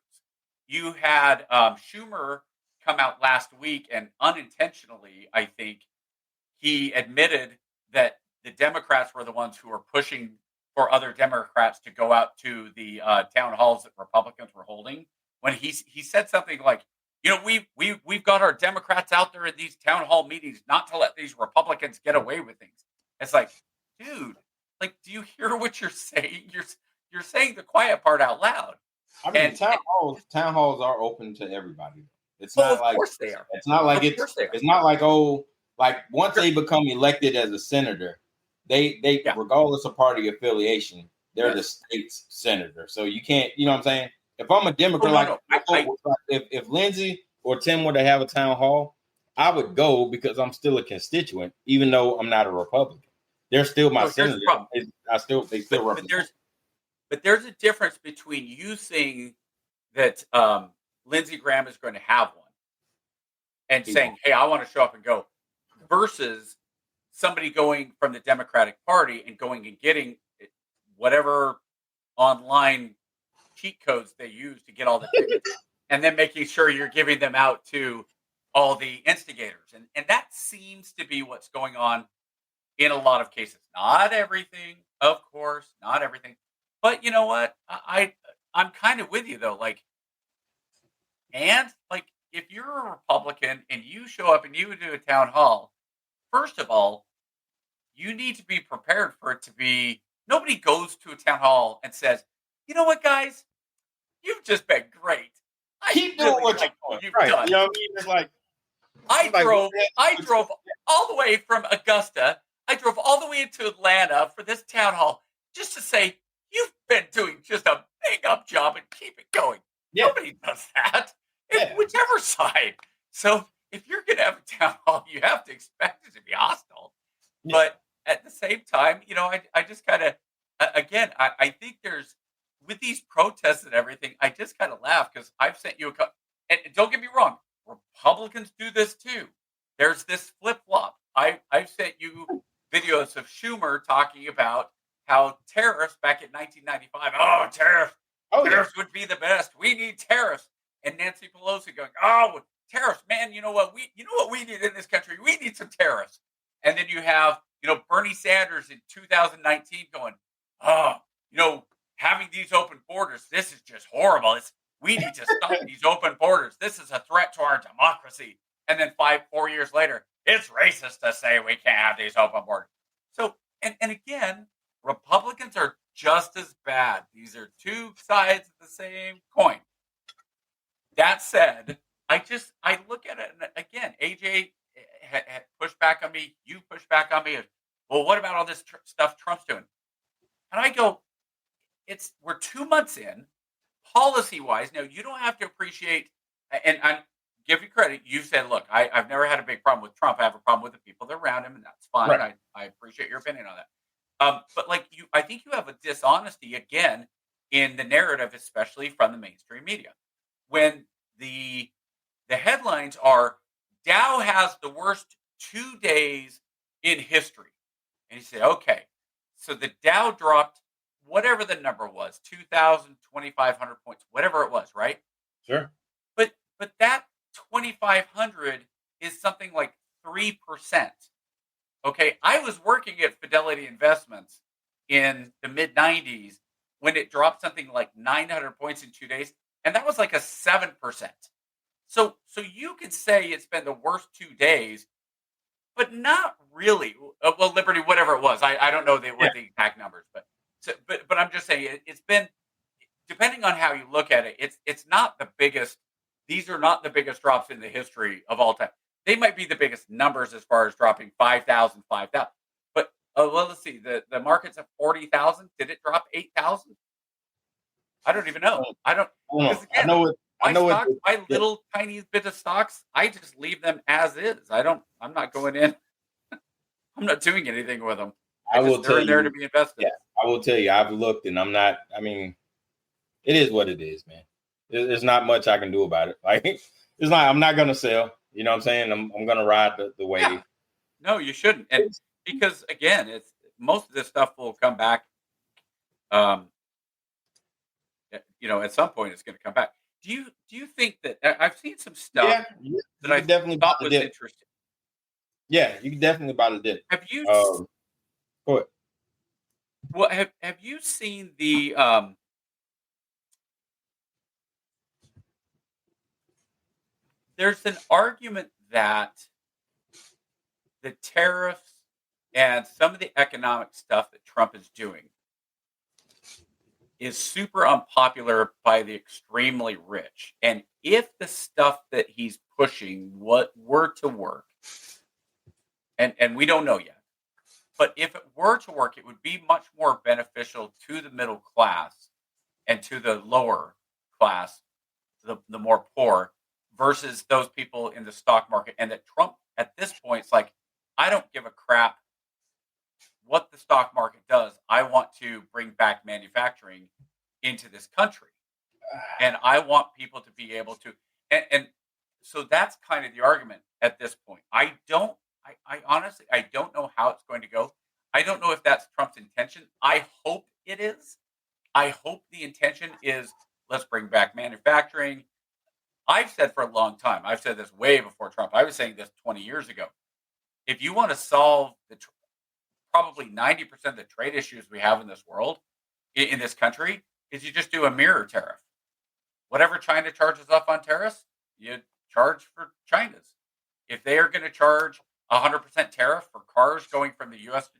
You had Schumer come out last week, and unintentionally, I think, he admitted that the Democrats were the ones who were pushing for other Democrats to go out to the town halls that Republicans were holding. When he said something like, we've got our Democrats out there at these town hall meetings not to let these Republicans get away with things. It's like, dude, like, do you hear what you're saying? You're saying the quiet part out loud. I mean, town halls are open to everybody. It's not like, of course they are. It's not like it's not like, like once they become elected as a senator, they regardless of party affiliation, they're the state's senator. So you can't, you know what I'm saying? If I'm a Democrat, if Lindsey or Tim were to have a town hall, I would go because I'm still a constituent, even though I'm not a Republican. They're still my senator. They still represent. But there's a difference between you saying that Lindsey Graham is going to have one and saying, hey, I want to show up and go, versus somebody going from the Democratic Party and going and getting whatever online cheat codes they use to get all the tickets and then making sure you're giving them out to all the instigators. And that seems to be what's going on in a lot of cases. Not everything, of course, not everything. But you know what? I'm kind of with you though. Like, if you're a Republican and you show up and you do a town hall, first of all, you need to be prepared for it to be. Nobody goes to a town hall and says, "You know what, guys? You've just been great. Keep doing what you've done." You know what I mean? It's like I drove all the way from Augusta. I drove all the way into Atlanta for this town hall just to say you've been doing just a big up job and keep it going. Yeah. Nobody does that. Whichever side. So if you're going to have a town hall, you have to expect it to be hostile. Yeah. But at the same time, I just kind of, again, I think there's, with these protests and everything, I just kind of laugh because I've sent you and don't get me wrong, Republicans do this too. There's this flip-flop. I've sent you videos of Schumer talking about how tariffs back in 1995, tariffs would be the best. We need tariffs. And Nancy Pelosi going, tariffs, man, you know what we need in this country? We need some tariffs. And then you have, Bernie Sanders in 2019 going, having these open borders, this is just horrible. We need to stop these open borders. This is a threat to our democracy. And then 4 years later, it's racist to say we can't have these open borders. So, and again, Republicans are just as bad. These are two sides of the same coin. That said, I look at it, and again, AJ had pushed back on me. You pushed back on me. Well, what about all this stuff Trump's doing? And I go, we're 2 months in, policy-wise. Now, you don't have to appreciate, and I give you credit. You said, look, I've never had a big problem with Trump. I have a problem with the people that are around him, and that's fine. Right. I appreciate your opinion on that. But like I think you have a dishonesty again in the narrative, especially from the mainstream media, when the headlines are Dow has the worst 2 days in history, and you say, okay, so the Dow dropped whatever the number was, 2,000, 2,500 points, whatever it was, right? Sure. But that 2,500 is something like 3%. Okay, I was working at Fidelity Investments in the mid 90s when it dropped something like 900 points in 2 days, and that was like a 7%. So you could say it's been the worst 2 days, but not really. Well, Liberty, whatever it was, I don't know what the exact numbers, but I'm just saying it's been, depending on how you look at it, it's not the biggest. These are not the biggest drops in the history of all time. They might be the biggest numbers as far as dropping 5,000. But well, let's see. The market's at 40,000. Did it drop 8,000? I don't even know. I don't. Because again, my little tiny bit of stocks, I just leave them as is. I'm not going in. I'm not doing anything with them. They're in there to be invested. Yeah, I will tell you. I've looked, and I'm not. I mean, it is what it is, man. There's not much I can do about it. Like, it's not. I'm not gonna sell. You know what I'm saying? I'm gonna ride the wave. Yeah. No, you shouldn't. And because again, it's most of this stuff will come back. At some point it's going to come back. Do you think that I've seen some stuff that I definitely thought was interesting? Yeah, you can definitely buy the dip. Have you? Go ahead. Well, have you seen the? There's an argument that the tariffs and some of the economic stuff that Trump is doing is super unpopular by the extremely rich. And if the stuff that he's pushing were to work, and we don't know yet, but if it were to work, it would be much more beneficial to the middle class and to the lower class, the more poor, versus those people in the stock market. And that Trump, at this point, is like, I don't give a crap what the stock market does. I want to bring back manufacturing into this country. And I want people to be able to, and so that's kind of the argument at this point. I honestly, I don't know how it's going to go. I don't know if that's Trump's intention. I hope it is. I hope the intention is, let's bring back manufacturing. I've said for a long time, I've said this way before Trump. I was saying this 20 years ago. If you want to solve probably 90% of the trade issues we have in this world, in this country, is you just do a mirror tariff. Whatever China charges up on tariffs, you charge for China's. If they are going to charge 100% tariff for cars going from the U.S.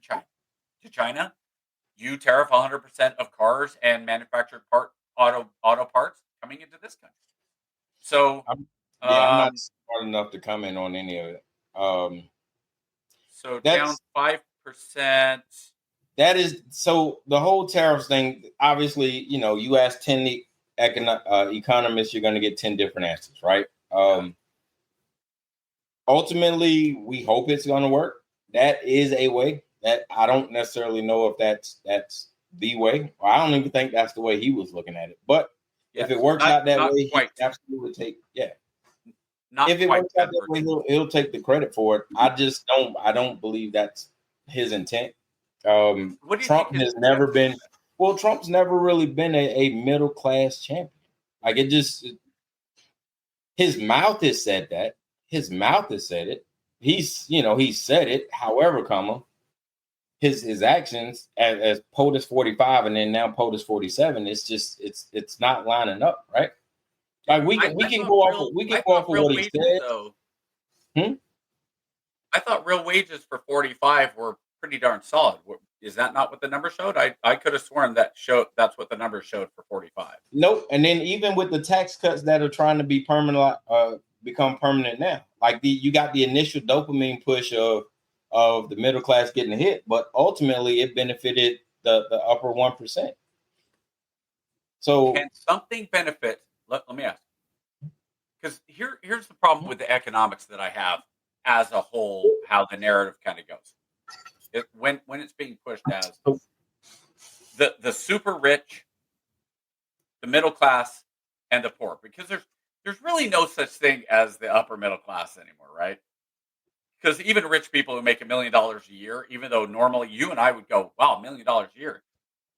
to China, you tariff 100% of cars and manufactured auto parts coming into this country. So I'm not smart enough to comment on any of it. So down 5%. That is, so the whole tariffs thing, obviously, you ask 10 economists, you're going to get 10 different answers, right? Ultimately, we hope it's going to work. That is a way. That I don't necessarily know if that's the way. Or I don't even think that's the way he was looking at it. But if it works out that way, he absolutely take, if it works out that way, he'll take the credit for it. I just don't believe that's his intent. Trump has never been, Trump's never really been a middle class champion. Like his mouth has said that. His mouth has said it. He said it. However, his actions as POTUS 45 and then now POTUS 47, it's not lining up, right? Like we can go off of what he said. I thought real wages for 45 were pretty darn solid. Is that not what the number showed? I could have sworn that's what the number showed for 45. Nope. And then even with the tax cuts that are trying to be permanent, become permanent now, like you got the initial dopamine push of the middle class getting hit, but ultimately it benefited the upper 1%. So can something benefit? Let me ask, because here's the problem with the economics that I have as a whole, how the narrative kind of goes. when it's being pushed as the super rich, the middle class, and the poor, because there's really no such thing as the upper middle class anymore, right? Because even rich people who make $1 million a year, even though normally you and I would go, wow, $1 million a year.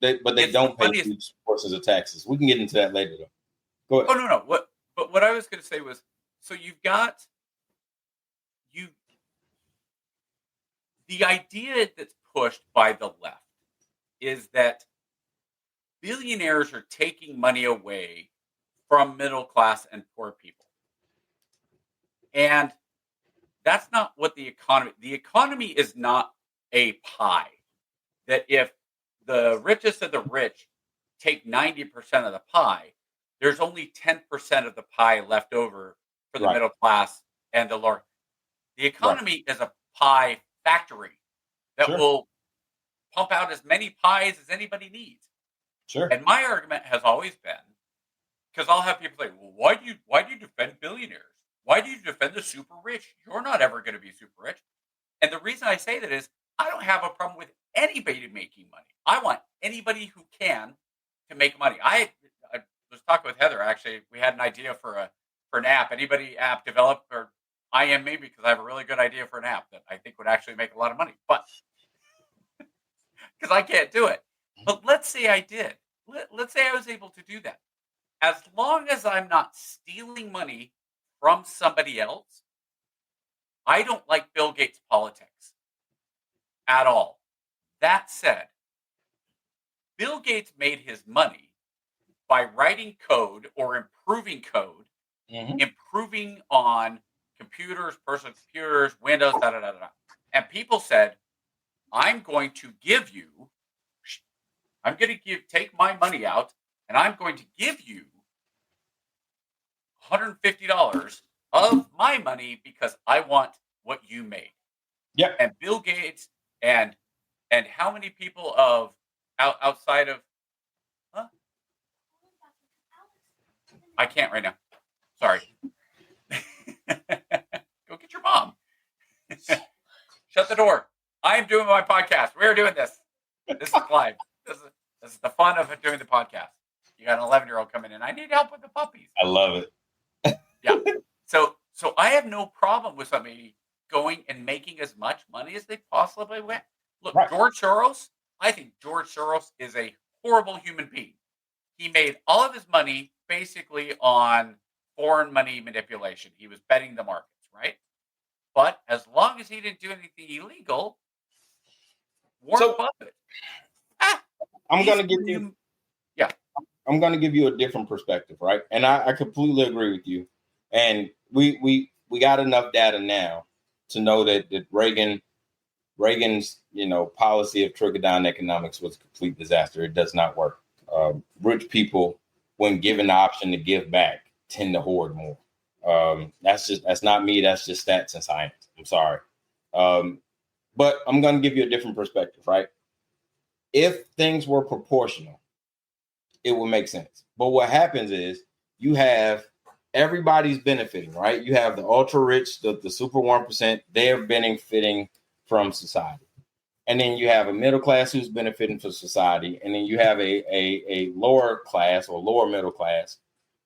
But they don't pay huge portions of taxes. We can get into that later, though. Go ahead. Oh, no. What I was going to say was, so the idea that's pushed by the left is that billionaires are taking money away from middle class and poor people. And that's not what the economy is not a pie. That if the richest of the rich take 90% of the pie, there's only 10% of the pie left over for the middle class and the lower. The economy is a pie factory that will pump out as many pies as anybody needs. Sure. And my argument has always been, because I'll have people say, well, why do you defend billionaires? Why do you defend the super rich? You're not ever going to be super rich. And the reason I say that is I don't have a problem with anybody making money. I want anybody who can to make money. I was talking with Heather, actually. We had an idea for an app. Anybody app develop, or I am maybe, because I have a really good idea for an app that I think would actually make a lot of money. But because I can't do it. But let's say I did. Let's say I was able to do that. As long as I'm not stealing money from somebody else, I don't like Bill Gates' politics at all. That said, Bill Gates made his money by writing code or improving code, improving on computers, personal computers, Windows, And people said, I'm going to take my money out and I'm going to give you $150 of my money because I want what you made. Yeah. And Bill Gates and how many people outside of I can't right now. Sorry. Go get your mom. Shut the door. I am doing my podcast. We're doing this. This is live. This is the fun of doing the podcast. You got an 11-year-old coming in. I need help with the puppies. I love it. Yeah. So I have no problem with somebody going and making as much money as they possibly will. Look, George Soros, I think George Soros is a horrible human being. He made all of his money basically on foreign money manipulation. He was betting the markets, right? But as long as he didn't do anything illegal, Warren Buffett. I'm going to give you. Yeah. I'm going to give you a different perspective, right? And I completely agree with you. And we got enough data now to know that Reagan's policy of trickle-down economics was a complete disaster. It does not work. Rich people, when given the option to give back, tend to hoard more. That's not me. That's just stats and science. I'm sorry. But I'm going to give you a different perspective, right? If things were proportional, it would make sense. But what happens is you have everybody's benefiting, right? You have the ultra rich, the super 1%, they're benefiting from society. And then you have a middle class who's benefiting from society. And then you have a lower class or lower middle class.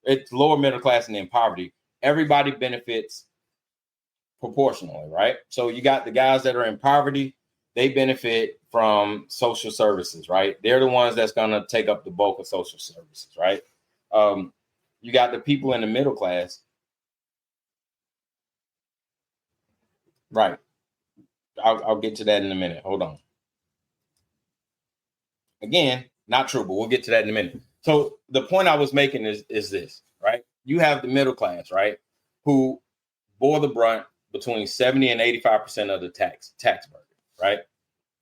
It's lower middle class and then poverty. Everybody benefits proportionally, right? So you got the guys that are in poverty, they benefit from social services, right? They're the ones that's going to take up the bulk of social services, right? You got the people in the middle class. Right. I'll get to that in a minute. Hold on. Again, not true, but we'll get to that in a minute. So the point I was making is this, right? You have the middle class, right, who bore the brunt between 70 and 85% of the tax burden, right?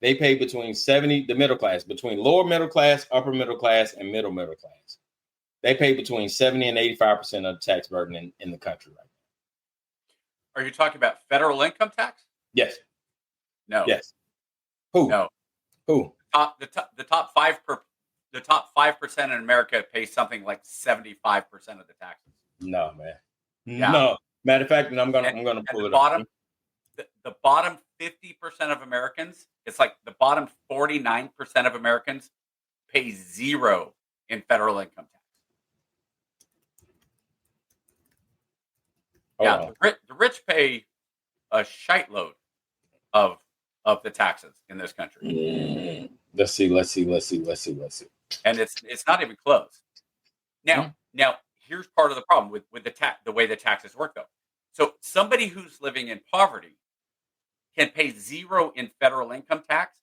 They pay between 70, the middle class, between lower middle class, upper middle class, and middle class. They pay between 70 and 85% of the tax burden in the country right now. Are you talking about federal income tax? Yes. No. Yes. Who? No. Who? The top 5% in America pays something like 75% of the taxes. No, man. Yeah. No. Matter of fact, and I'm gonna pull it bottom, up. the bottom 50% of Americans, it's like the bottom 49% of Americans pay zero in federal income tax. The rich pay a shite load of the taxes in this country. Let's see. And it's not even close. Now, here's part of the problem with the way the taxes work, though. So somebody who's living in poverty can pay zero in federal income tax,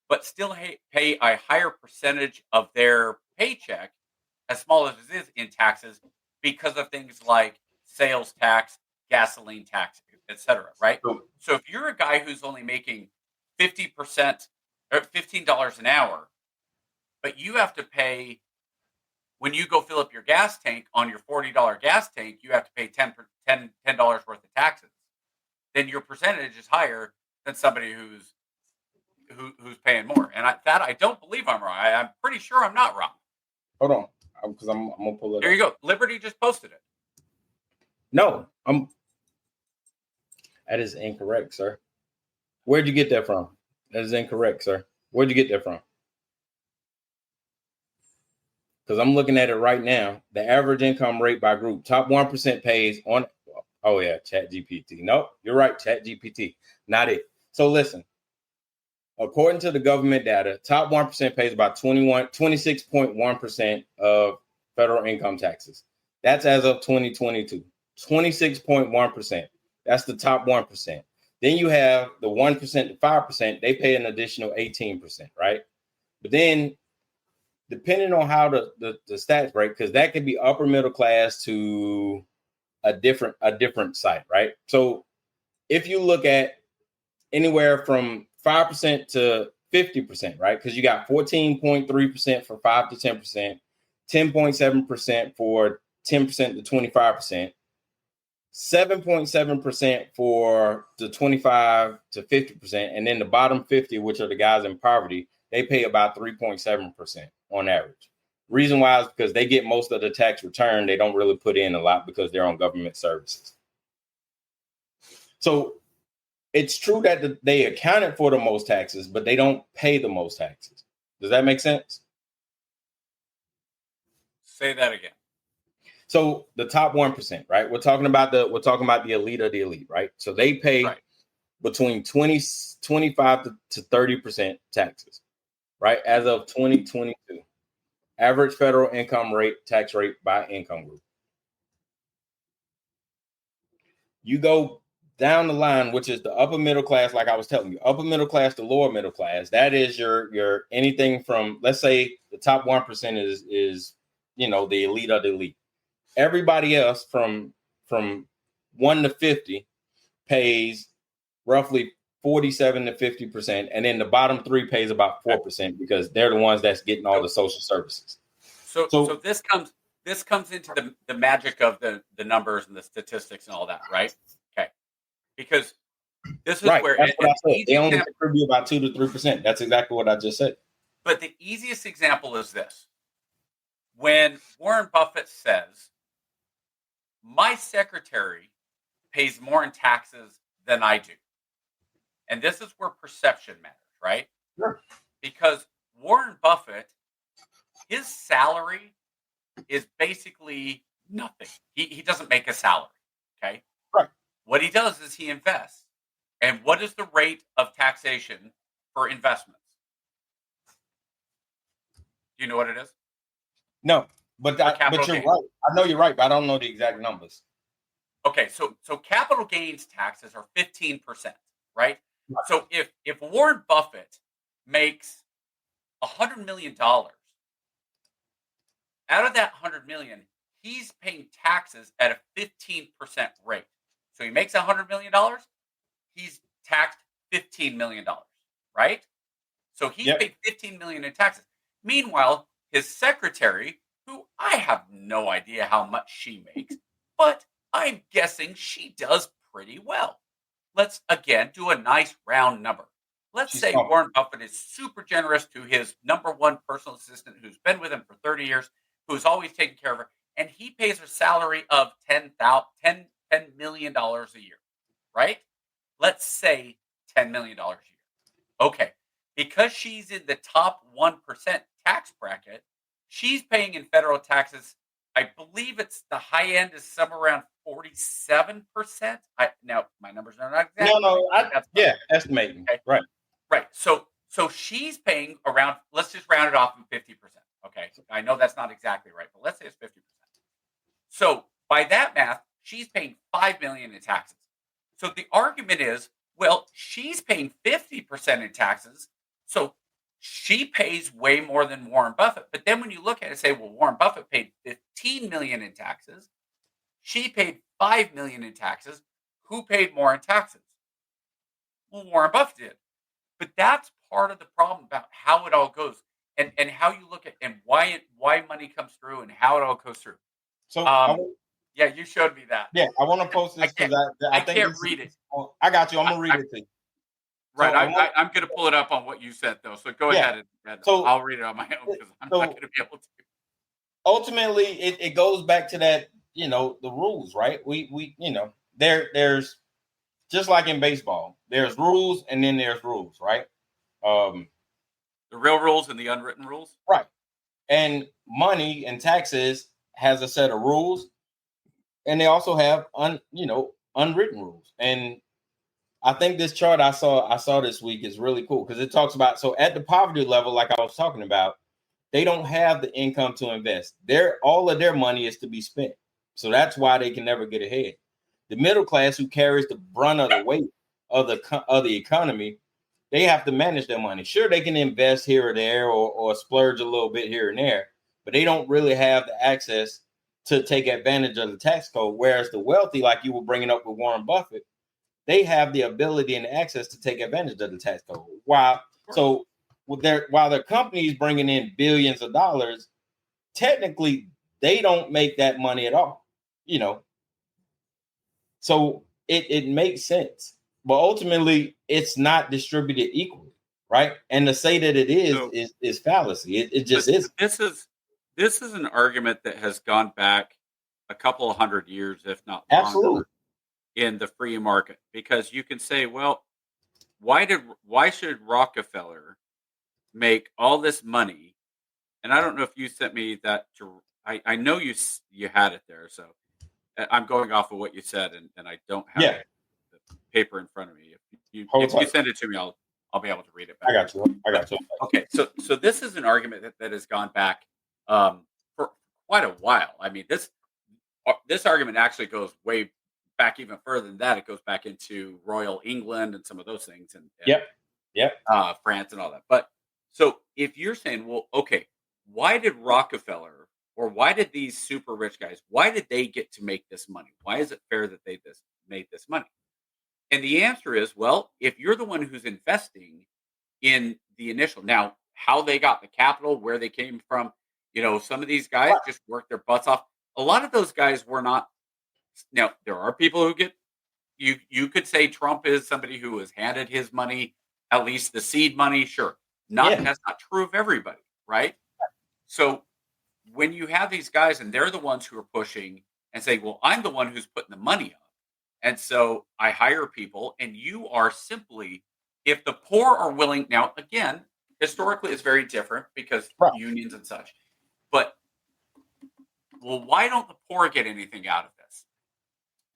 but still pay a higher percentage of their paycheck, as small as it is, in taxes because of things like sales tax, gasoline tax, etc. Right? So if you're a guy who's only making 50% or $15 an hour, but you have to pay, when you go fill up your gas tank on your $40 gas tank, you have to pay $10 worth of taxes. Then your percentage is higher than somebody who's paying more. And I don't believe I'm wrong. I'm pretty sure I'm not wrong. Hold on, because I'm gonna pull it. There you go. Liberty just posted it. No, that is incorrect, sir. Where'd you get that from? That is incorrect, sir. Where'd you get that from? Because I'm looking at it right now. The average income rate by group, top 1% pays on. Oh yeah, ChatGPT. Nope, you're right. ChatGPT, not it. So listen. According to the government data, top 1% pays about 26.1% of federal income taxes. That's as of 2022. 26.1%. That's the top 1%. Then you have the 1% to 5%. They pay an additional 18%, right? But then, depending on how the stats break, because that could be upper middle class to a different site, right? So if you look at anywhere from 5% to 50%, right? Because you got 14.3% for 5 to 10%, 10.7% for 10% to 25%, 7.7% for the 25 to 50%, and then the bottom 50, which are the guys in poverty, they pay about 3.7% on average. Reason why is because they get most of the tax return. They don't really put in a lot because they're on government services. So it's true that they accounted for the most taxes, but they don't pay the most taxes. Does that make sense? Say that again. So the top 1%, right? We're talking about the elite of the elite, right? So they pay between 25 to 30% taxes, right? As of 2022, average federal income rate, tax rate by income group. You go down the line, which is the upper middle class, like I was telling you, upper middle class to lower middle class. That is your anything from, let's say the top 1% is the elite of the elite. Everybody else from 1 to 50 pays roughly 47 to 50%, and then the bottom 3 pays about 4% because they're the ones that's getting all the social services. So this comes into the magic of the numbers and the statistics and all that, right? Okay, because this is where that's what I said. They only contribute about 2 to 3%. That's exactly what I just said. But the easiest example is this: when Warren Buffett says, "My secretary pays more in taxes than I do," and this is where perception matters, right? Sure. Because Warren Buffett, his salary is basically nothing. He doesn't make a salary, okay? Right. What he does is he invests. And what is the rate of taxation for investments? Do you know what it is? No, but you're right. I know you're right, but I don't know the exact numbers. Okay, so capital gains taxes are 15%, right? So if Warren Buffett makes $100 million, out of that $100 million, he's paying taxes at a 15% rate. So he makes $100 million, he's taxed $15 million, right? So he paid $15 million in taxes. Meanwhile, his secretary, who I have no idea how much she makes, but I'm guessing she does pretty well. Let's again do a nice round number. Let's say Warren Buffett is super generous to his number one personal assistant who's been with him for 30 years, who's always taking care of her, and he pays her salary of $10 million a year, right? let's say $10 million a year. Okay. Because she's in the top 1% tax bracket, she's paying in federal taxes. I believe it's the high end is somewhere around 47%. Now my numbers are not exact. Estimating. Okay. Right. So she's paying around, let's just round it off to 50%. Okay. I know that's not exactly right, but let's say it's 50%. So by that math, she's paying $5 million in taxes. So the argument is, well, she's paying 50% in taxes, so she pays way more than Warren Buffett. But then when you look at it and say, well, Warren Buffett paid $15 million in taxes, she paid $5 million in taxes. Who paid more in taxes? Well, Warren Buffett did. But that's part of the problem about how it all goes and how you look at and why money comes through and how it all goes through. So yeah, you showed me that. Yeah, I want to post this because I think can't read it. I got you. I'm gonna read it to you. Right, I'm going to pull it up on what you said though. So go ahead and I'll read it on my own because I'm not going to be able to. Ultimately, it goes back to that, the rules, right? We there's just like in baseball, there's rules and then there's rules, right? The real rules and the unwritten rules, right? And money and taxes has a set of rules, and they also have unwritten rules. And I think this chart I saw this week is really cool because it talks about, so at the poverty level, like I was talking about, they don't have the income to invest. All of their money is to be spent. So that's why they can never get ahead. The middle class, who carries the brunt of the weight of the economy, they have to manage their money. Sure, they can invest here or there or splurge a little bit here and there, but they don't really have the access to take advantage of the tax code. Whereas the wealthy, like you were bringing up with Warren Buffett, they have the ability and access to take advantage of the tax code. While their companies bringing in billions of dollars, technically they don't make that money at all. So it makes sense, but ultimately it's not distributed equally, right? And to say that it is fallacy. It just is. This is an argument that has gone back a couple of hundred years, if not longer. Absolutely. In the free market, because you can say, well, why should Rockefeller make all this money? And I don't know if you sent me that I know you had it there, so I'm going off of what you said, and I don't have the paper in front of me. If you send it to me, I'll be able to read it back. I got you. Okay, so this is an argument that has gone back for quite a while. I mean, this argument actually goes way back even further than that. It goes back into Royal England and some of those things, and France and all that. But so if you're saying, well, okay, why did Rockefeller or why did these super rich guys, why did they get to make this money? Why is it fair that they made this money? And the answer is, well, if you're the one who's investing in the initial, now how they got the capital, where they came from, some of these guys just worked their butts off. A lot of those guys were not. Now, there are people who get, you could say Trump is somebody who has handed his money, at least the seed money. Sure. That's not true of everybody, right? So when you have these guys and they're the ones who are pushing and say, well, I'm the one who's putting the money up. And so I hire people, and you are simply, if the poor are willing, now, again, historically it's very different because unions and such. But, well, why don't the poor get anything out of this?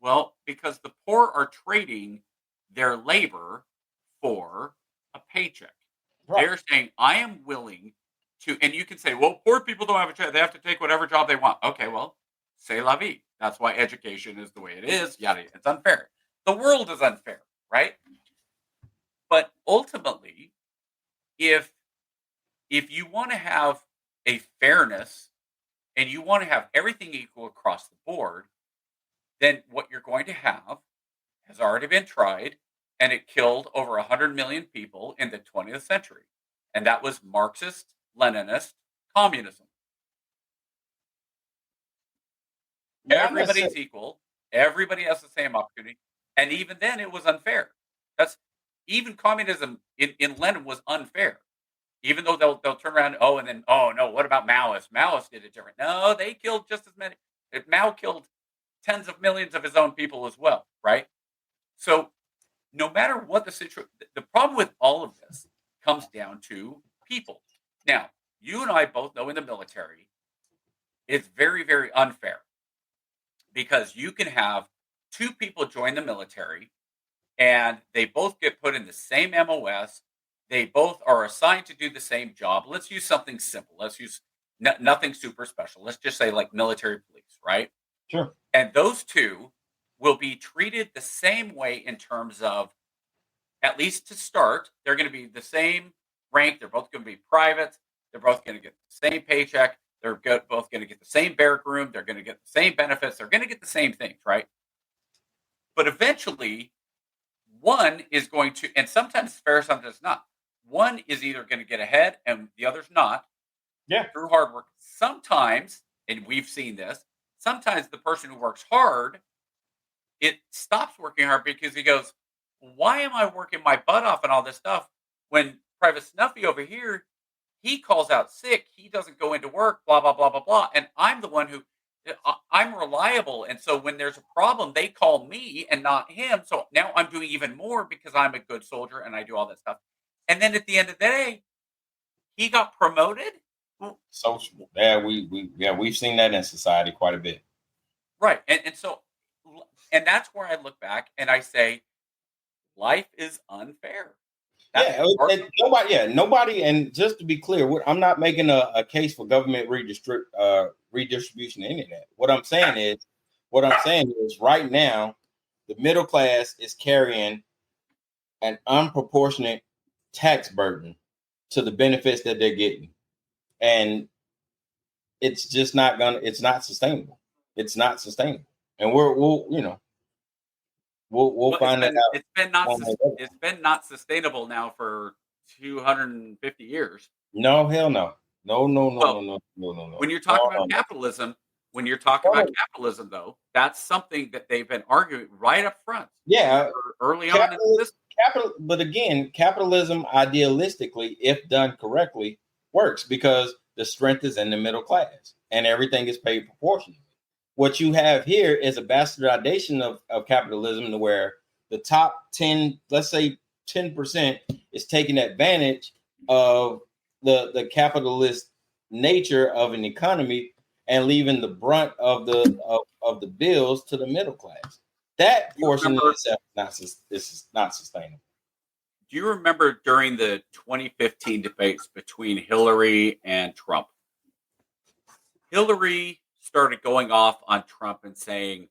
Well, because the poor are trading their labor for a paycheck. Right. They're saying, I am willing to, and you can say, well, poor people don't have a job. They have to take whatever job they want. Okay, well, c'est la vie. That's why education is the way it is. Yada, it's unfair. The world is unfair, right? But ultimately, if you want to have a fairness and you want to have everything equal across the board, then what you're going to have has already been tried, and it killed over 100 million people in the 20th century. And that was Marxist, Leninist communism. Everybody's equal. Everybody has the same opportunity. And even then, it was unfair. Even communism in Lenin was unfair. Even though they'll turn around, no, what about Maoists? Maoists did it different. No, they killed just as many. Mao killed tens of millions of his own people as well, right? So no matter what the situation, the problem with all of this comes down to people. Now, you and I both know in the military, it's very, very unfair because you can have two people join the military and they both get put in the same MOS. They both are assigned to do the same job. Let's use something simple. Let's use nothing super special. Let's just say like military police, right? Sure. And those two will be treated the same way in terms of, at least to start, they're going to be the same rank. They're both going to be privates. They're both going to get the same paycheck. They're both going to get the same barrack room. They're going to get the same benefits. They're going to get the same things, right? But eventually, one is going to, and sometimes it's fair, sometimes it's not. One is either going to get ahead and the other's not. Yeah. Through hard work. Sometimes, and we've seen this, sometimes the person who works hard, it stops working hard because he goes, why am I working my butt off and all this stuff when Private Snuffy over here, he calls out sick, he doesn't go into work, blah, blah, blah, blah, blah. And I'm the one who, I'm reliable. And so when there's a problem, they call me and not him. So now I'm doing even more because I'm a good soldier and I do all that stuff. And then at the end of the day, he got promoted. So we've seen that in society quite a bit. Right. And that's where I look back and I say, life is unfair. Nobody. And just to be clear, I'm not making a case for government redistribution, any of that. What I'm saying is, right now, the middle class is carrying an unproportionate tax burden to the benefits that they're getting, and it's just not not sustainable. It's not sustainable, and we'll find that out. It's been not sustainable now for 250 years. No, hell no. No. When you're talking about capitalism, though, that's something that they've been arguing right up front. Yeah, early on in this. But again, capitalism, idealistically, if done correctly, works because the strength is in the middle class and everything is paid proportionally. What you have here is a bastardization of capitalism, to where the top 10, let's say 10%, is taking advantage of the capitalist nature of an economy and leaving the brunt of the bills to the middle class. That portion of itself is not sustainable. Do you remember during the 2015 debates between Hillary and Trump? Hillary started going off on Trump and saying,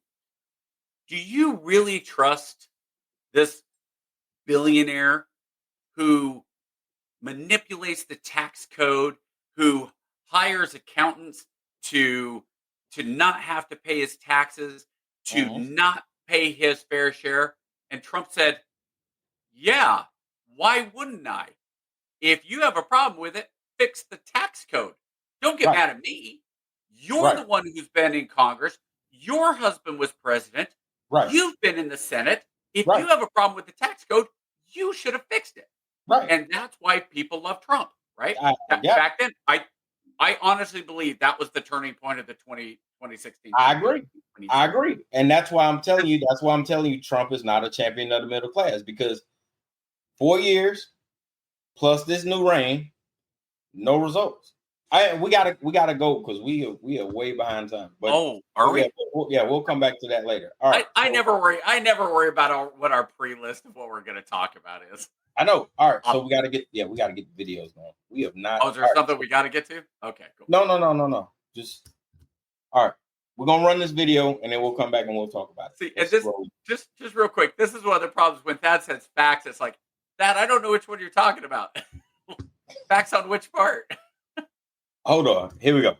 do you really trust this billionaire who manipulates the tax code, who hires accountants to not have to pay his taxes, to not pay his fair share? And Trump said, yeah, why wouldn't I? If you have a problem with it, fix the tax code. Don't get mad at me. You're the one who's been in Congress. Your husband was president. Right. You've been in the Senate. If you have a problem with the tax code, you should have fixed it. Right. And that's why people love Trump, right? Back then, I honestly believe that was the turning point of the 2016. I agree. And that's why I'm telling you, Trump is not a champion of the middle class, because 4 years plus this new reign, no results. We gotta go because we are way behind time. But are we? We'll come back to that later. All right. I never worry about what our pre-list of what we're going to talk about is. I know. All right. So we gotta get the videos going. We have not. Oh, is there something we got to get to? Okay, cool. No. Just all right. We're gonna run this video and then we'll come back and we'll talk about it. See, and this just real quick. This is one of the problems when Thad says facts. It's like, Thad, I don't know which one you're talking about. Facts on which part? Hold on. Here we go.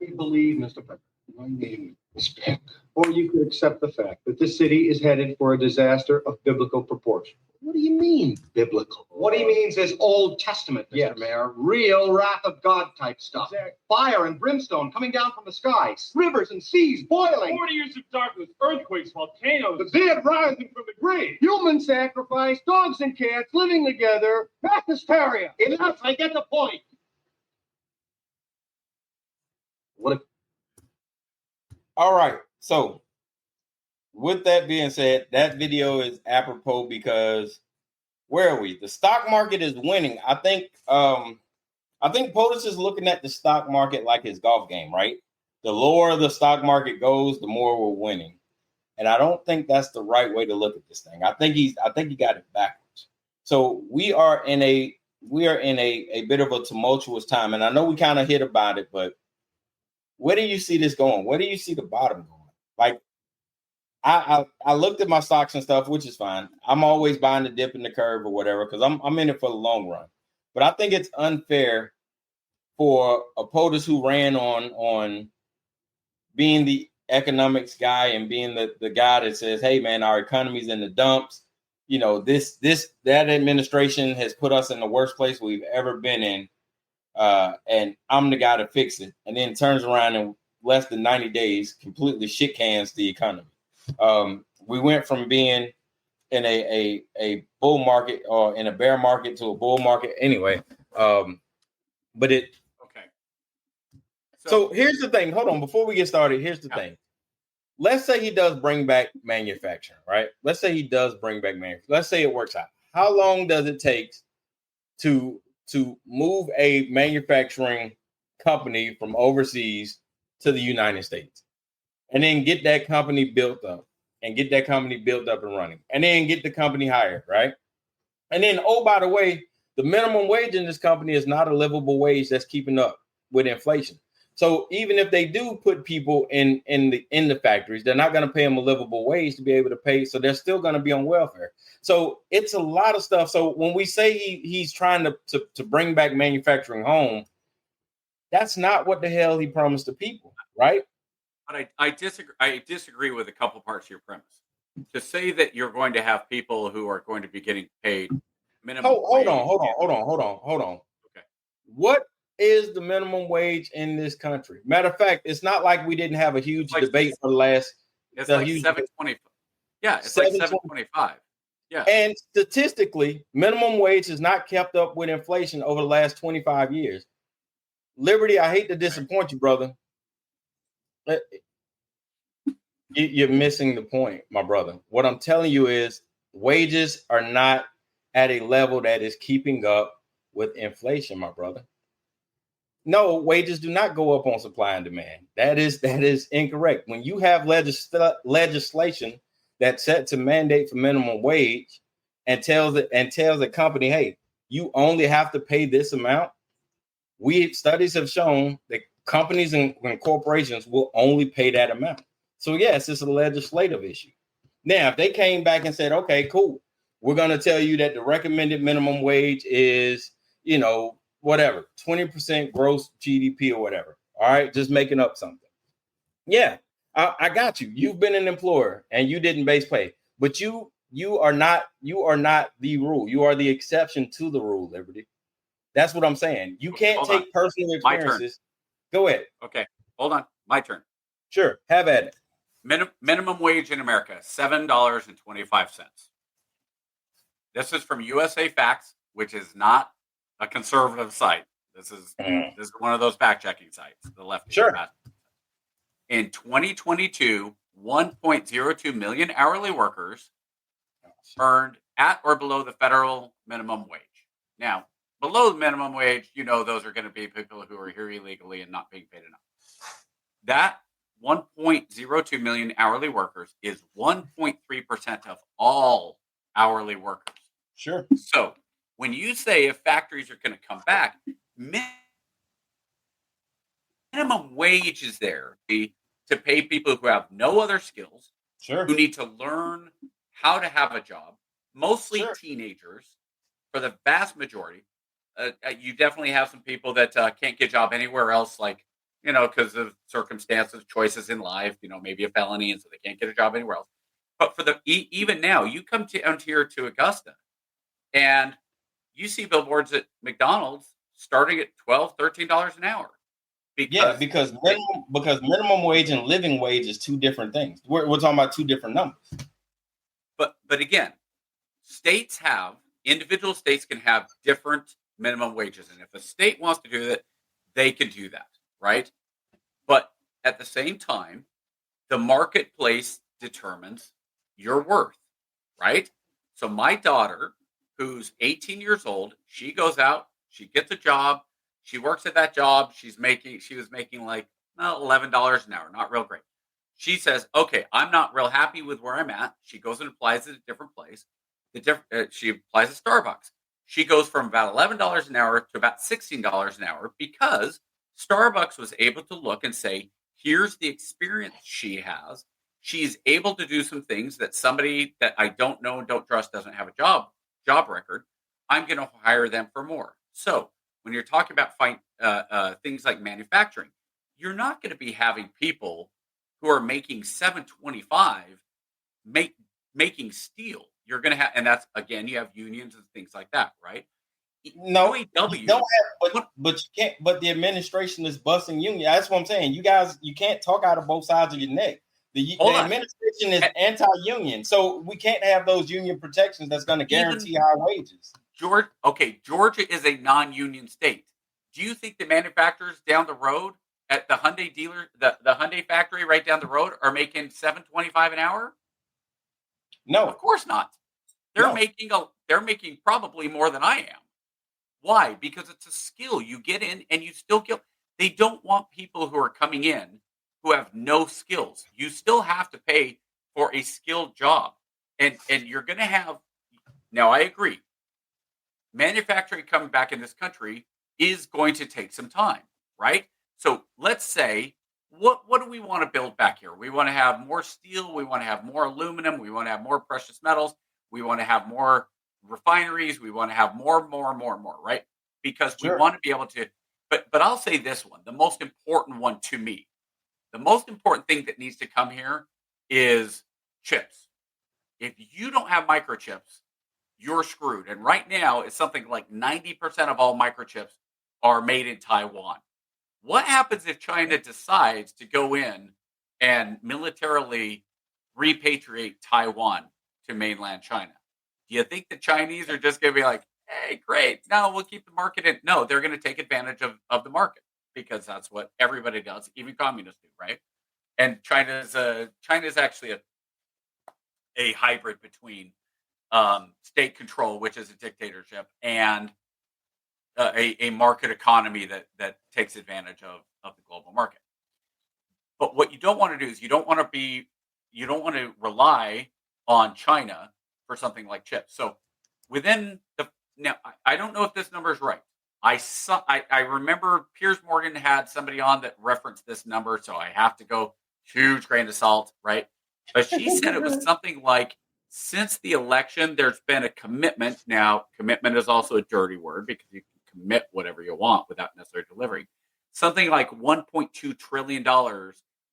We believe, Mr. President, my name is Peck. Or you could accept the fact that this city is headed for a disaster of biblical proportion. What do you mean, biblical? What he means is Old Testament, Mr. Mayor. Real wrath of God type stuff. Exactly. Fire and brimstone coming down from the skies. Rivers and seas boiling. 40 years of darkness, earthquakes, volcanoes. The dead rising from the grave. Human sacrifice, dogs and cats living together. Mass hysteria. Enough, I get the point. All right. So with that being said, that video is apropos because where are we? The stock market is winning. I think POTUS is looking at the stock market like his golf game, right? The lower the stock market goes, the more we're winning. And I don't think that's the right way to look at this thing. I think he got it backwards. So we are in a bit of a tumultuous time. And I know we kind of hit about it, but where do you see this going? Where do you see the bottom going? Like, I looked at my stocks and stuff, which is fine. I'm always buying the dip in the curve or whatever because I'm in it for the long run. But I think it's unfair for a POTUS who ran on being the economics guy and being the guy that says, hey man, our economy's in the dumps. You know, that administration has put us in the worst place we've ever been in. And I'm the guy to fix it. And then turns around in less than 90 days, completely shit cans the economy. We went from being in a bull market or in a bear market to a bull market anyway. But it, Okay. so here's the thing. Hold on. Before we get started, here's the thing. Let's say he does bring back manufacturing, right? Let's say he does bring back manufacturing. Let's say it works out. How long does it take to move a manufacturing company from overseas to the United States and then get that company built up and running and then get the company hired, right? And then, oh, by the way, the minimum wage in this company is not a livable wage that's keeping up with inflation. So even if they do put people in the factories, they're not going to pay them a livable wage to be able to pay. So they're still going to be on welfare. So it's a lot of stuff. So when we say he's trying to bring back manufacturing home, that's not what the hell he promised the people, right? But I disagree. I disagree with a couple parts of your premise. To say that you're going to have people who are going to be getting paid minimum. Hold on. Okay. What is the minimum wage in this country? Matter of fact, it's not like we didn't have a huge debate for the last. It's like 720. Yeah, it's like 725. Yeah. And statistically, minimum wage has not kept up with inflation over the last 25 years. Liberty, I hate to disappoint you, brother. You're missing the point, my brother. What I'm telling you is wages are not at a level that is keeping up with inflation, my brother. No, wages do not go up on supply and demand. That is incorrect. When you have legislation that sets a mandate for minimum wage and tells the company, hey, you only have to pay this amount. Studies have shown that companies and corporations will only pay that amount. So yes, it's a legislative issue. Now, if they came back and said, okay, cool, we're going to tell you that the recommended minimum wage is, whatever, 20% gross GDP or whatever. All right, just making up something. Yeah, I got you. You've been an employer and you didn't base pay, but you are not the rule. You are the exception to the rule, Liberty. That's what I'm saying. You can't take personal experiences. Go ahead. Okay, hold on. My turn. Sure, have at it. Minimum wage in America, $7.25. This is from USA Facts, which is not a conservative site. This is one of those fact-checking sites. The left. Sure. In 2022, 1.02 million hourly workers earned at or below the federal minimum wage. Now, below the minimum wage, those are going to be people who are here illegally and not being paid enough. That 1.02 million hourly workers is 1.3% of all hourly workers. Sure. So when you say if factories are going to come back, minimum wage is there to pay people who have no other skills, sure, who need to learn how to have a job, mostly teenagers for the vast majority. You definitely have some people that can't get a job anywhere else, like, because of circumstances, choices in life, maybe a felony, and so they can't get a job anywhere else. But for even now, you come down here to Augusta, and you see billboards at McDonald's starting at $12, $13 an hour. Because minimum wage and living wage is two different things. We're talking about two different numbers. But again, individual states can have different minimum wages, and if a state wants to do that, they can do that, right? But at the same time, the marketplace determines your worth, right? So my daughter, who's 18 years old, she goes out, she gets a job, she works at that job. She was making like $11 an hour, not real great. She says, "Okay, I'm not real happy with where I'm at." She goes and applies at a different place. She applies at Starbucks. She goes from about $11 an hour to about $16 an hour because Starbucks was able to look and say, "Here's the experience she has. She's able to do some things that somebody that I don't know and don't trust doesn't have a job record. I'm going to hire them for more." So when you're talking about things like manufacturing, you're not going to be having people who are making $7.25 making steel. You're going to have, and that's again, you have unions and things like that, right? No, UAW, you don't have, but you can't. But the administration is busting union. That's what I'm saying. You guys, you can't talk out of both sides of your neck. The administration is anti-union, so we can't have those union protections that's going to guarantee high wages. Georgia is a non-union state. Do you think the manufacturers down the road at the Hyundai dealer, the Hyundai factory right down the road, are making $7.25 an hour? No, of course not. They're making probably more than I am. Why? Because it's a skill. You get in and you still get. They don't want people who are coming in who have no skills. You still have to pay for a skilled job, and you're going to have. Now, I agree. Manufacturing coming back in this country is going to take some time, right? So let's say, what do we want to build back here? We want to have more steel. We want to have more aluminum. We want to have more precious metals. We want to have more refineries. We want to have more, right? Because we want to be able to. But I'll say this one, the most important one to me, the most important thing that needs to come here is chips. If you don't have microchips, you're screwed. And right now, it's something like 90% of all microchips are made in Taiwan. What happens if China decides to go in and militarily repatriate Taiwan to mainland China? Do you think the Chinese are just going to be like, "Hey, great, no, we'll keep the market in"? No, they're going to take advantage of the market because that's what everybody does, even communists do, right? And China's actually a hybrid between state control, which is a dictatorship, and a market economy that takes advantage of the global market. But what you don't want to do is you don't want to rely on China for something like chips. So now I don't know if this number is right. I remember Piers Morgan had somebody on that referenced this number, so I have to go huge grain of salt, right? But she said it was something like, since the election, there's been a commitment. Now, commitment is also a dirty word because you can commit whatever you want without necessarily delivering. Something like $1.2 trillion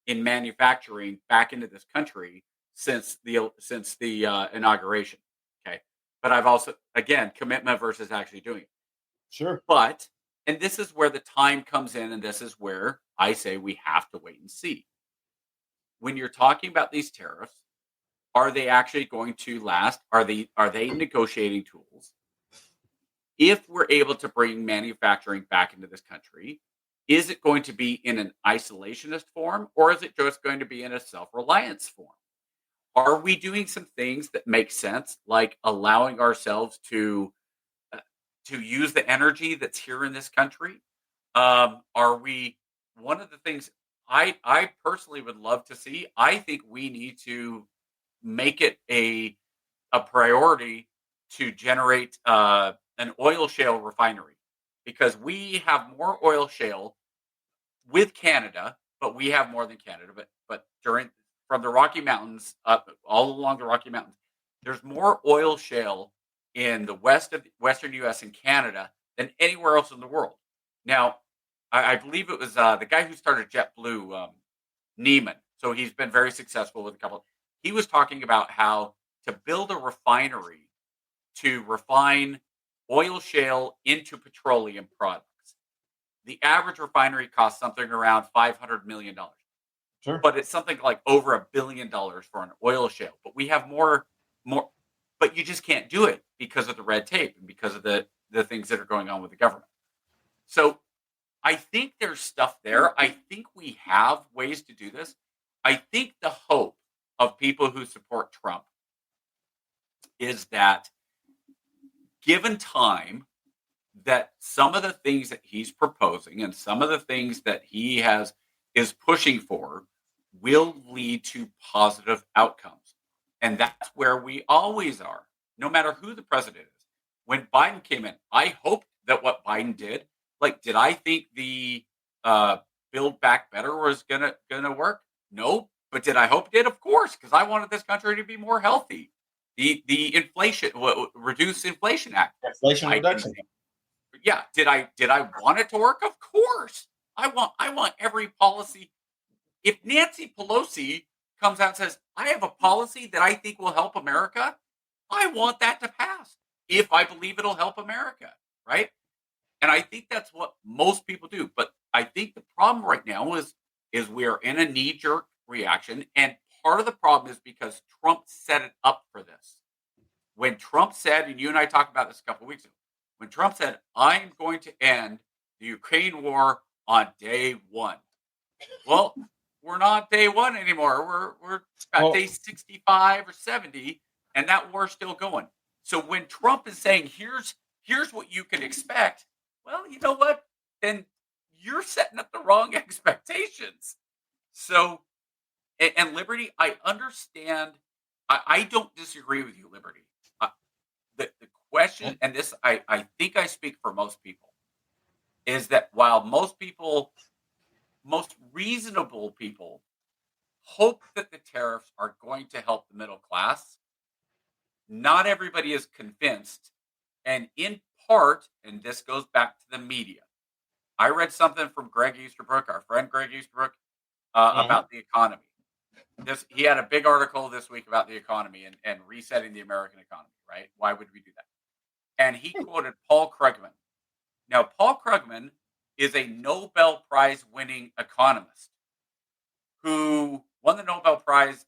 in manufacturing back into this country since the inauguration. Okay, but I've also, again, commitment versus actually doing it. Sure. But, and this is where the time comes in, and this is where I say we have to wait and see. When you're talking about these tariffs, are they actually going to last? Are they negotiating tools? If we're able to bring manufacturing back into this country, is it going to be in an isolationist form, or is it just going to be in a self-reliance form? Are we doing some things that make sense, like allowing ourselves to use the energy that's here in this country? Are we, one of the things I personally would love to see, I think we need to make it a priority to generate an oil shale refinery, because we have more oil shale with Canada, but we have more than Canada. But from the Rocky Mountains up all along the Rocky Mountains, there's more oil shale in the western U.S. and Canada than anywhere else in the world. Now, I believe it was the guy who started JetBlue, Neiman. So he's been very successful with a couple. He was talking about how to build a refinery to refine oil shale into petroleum products. The average refinery costs something around $500 million. Sure. But it's something like over $1 billion for an oil shale. But we have more, but you just can't do it because of the red tape and because of the things that are going on with the government. So I think there's stuff there. I think we have ways to do this. I think the hope of people who support Trump is that given time, that some of the things that he's proposing and some of the things that he is pushing for will lead to positive outcomes. And that's where we always are, no matter who the president is. When Biden came in, I hoped that what Biden did, did I think the Build Back Better was gonna work? No. But did I hope it did? Of course, because I wanted this country to be more healthy. The Inflation Reduce Inflation Act. Inflation reduction. Yeah. Did I want it to work? Of course. I want every policy. If Nancy Pelosi comes out and says, I have a policy that I think will help America, I want that to pass if I believe it'll help America, right? And I think that's what most people do. But I think the problem right now is we are in a knee-jerk reaction. And part of the problem is because Trump set it up for this. When Trump said, and you and I talked about this a couple of weeks ago, when Trump said, I'm going to end the Ukraine war on day one. Well, we're not day one anymore. We're about day 65 or 70, and that war's still going. So when Trump is saying, here's what you can expect, well, you know what? Then you're setting up the wrong expectations. So, and Liberty, I understand. I don't disagree with you, Liberty. The question, and this, I think I speak for most people, is that while most reasonable people hope that the tariffs are going to help the middle class, not everybody is convinced. And in part, and this goes back to the media, I read something from Greg Easterbrook, our friend Greg Easterbrook, about the economy. He had a big article this week about the economy and resetting the American economy, right? Why would we do that? And he quoted Paul Krugman. Now, Paul Krugman is a Nobel Prize winning economist who won the Nobel Prize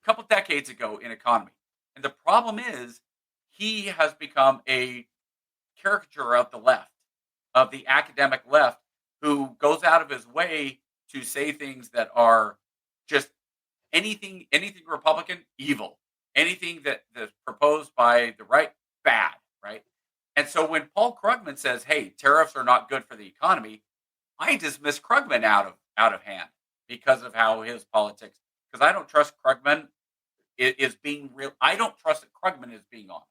a couple decades ago in economy. And the problem is he has become a caricature of the left, of the academic left, who goes out of his way to say things that are just anything Republican, evil. Anything that's proposed by the right, bad, right? And so when Paul Krugman says, hey, tariffs are not good for the economy, I dismiss Krugman out of hand because of how his politics, because I don't trust Krugman is being real. I don't trust that Krugman is being honest,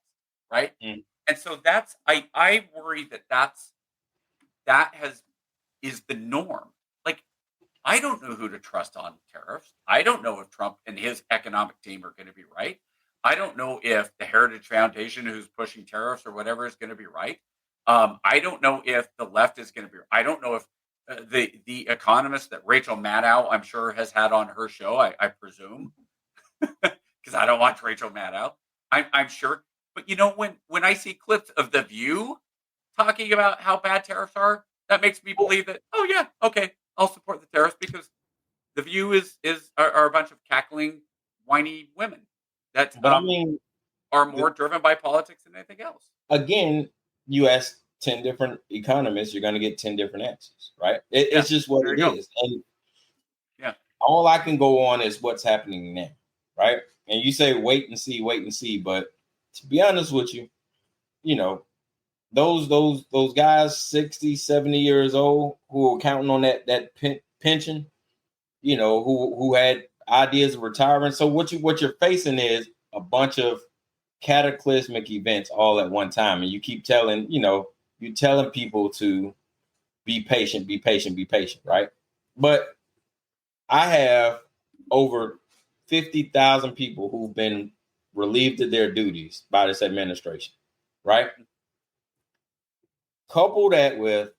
right? And so that's, I worry that is the norm. Like, I don't know who to trust on tariffs. I don't know if Trump and his economic team are going to be right. I don't know if the Heritage Foundation, who's pushing tariffs or whatever, is going to be right. I don't know if the left is going to be. I don't know if the economist that Rachel Maddow, I'm sure, has had on her show. I presume, because I don't watch Rachel Maddow. I'm sure, but you know, when I see clips of The View talking about how bad tariffs are, that makes me believe that. Oh yeah, okay, I'll support the tariffs because The View are a bunch of cackling, whiny women that are more driven by politics than anything else. Again, you ask 10 different economists, you're going to get 10 different answers, right? It's just what it is. And all I can go on is what's happening now, right? And you say wait and see, but to be honest with you, you know, those guys 60, 70 years old who are counting on that pension, you know, who had ideas of retirement. So what you're facing is a bunch of cataclysmic events all at one time, and you keep telling people to be patient, right? But I have over 50,000 people who've been relieved of their duties by this administration, right? Couple that with,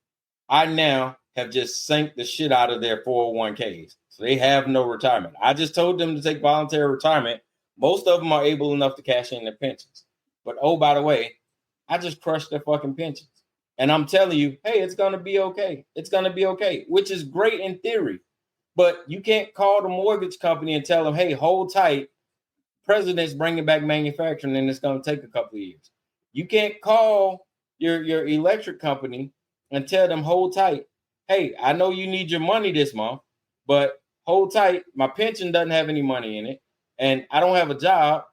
I now have just sank the shit out of their 401ks. So they have no retirement. I just told them to take voluntary retirement. Most of them are able enough to cash in their pensions. But oh, by the way, I just crushed their fucking pensions. And I'm telling you, hey, it's going to be okay. It's going to be okay, which is great in theory. But you can't call the mortgage company and tell them, hey, hold tight. President's bringing back manufacturing and it's going to take a couple of years. You can't call your electric company and tell them, hold tight. Hey, I know you need your money this month, but hold tight. My pension doesn't have any money in it, and I don't have a job,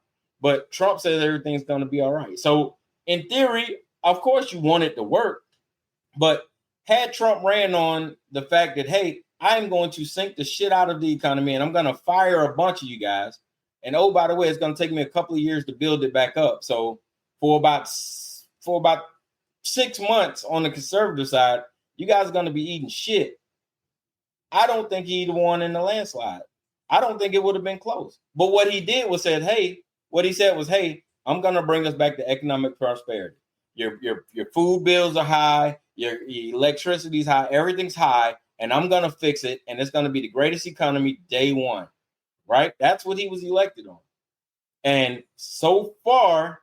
but Trump says everything's going to be all right. So in theory, of course you want it to work, but had Trump ran on the fact that, hey, I'm going to sink the shit out of the economy and I'm going to fire a bunch of you guys. And oh, by the way, it's going to take me a couple of years to build it back up. So for about 6 months on the conservative side, you guys are going to be eating shit. I don't think he'd won in the landslide. I don't think it would have been close. But what he did was said, hey, I'm going to bring us back to economic prosperity. Your food bills are high, your electricity's high, everything's high, and I'm going to fix it, and it's going to be the greatest economy day one, right? That's what he was elected on. And so far,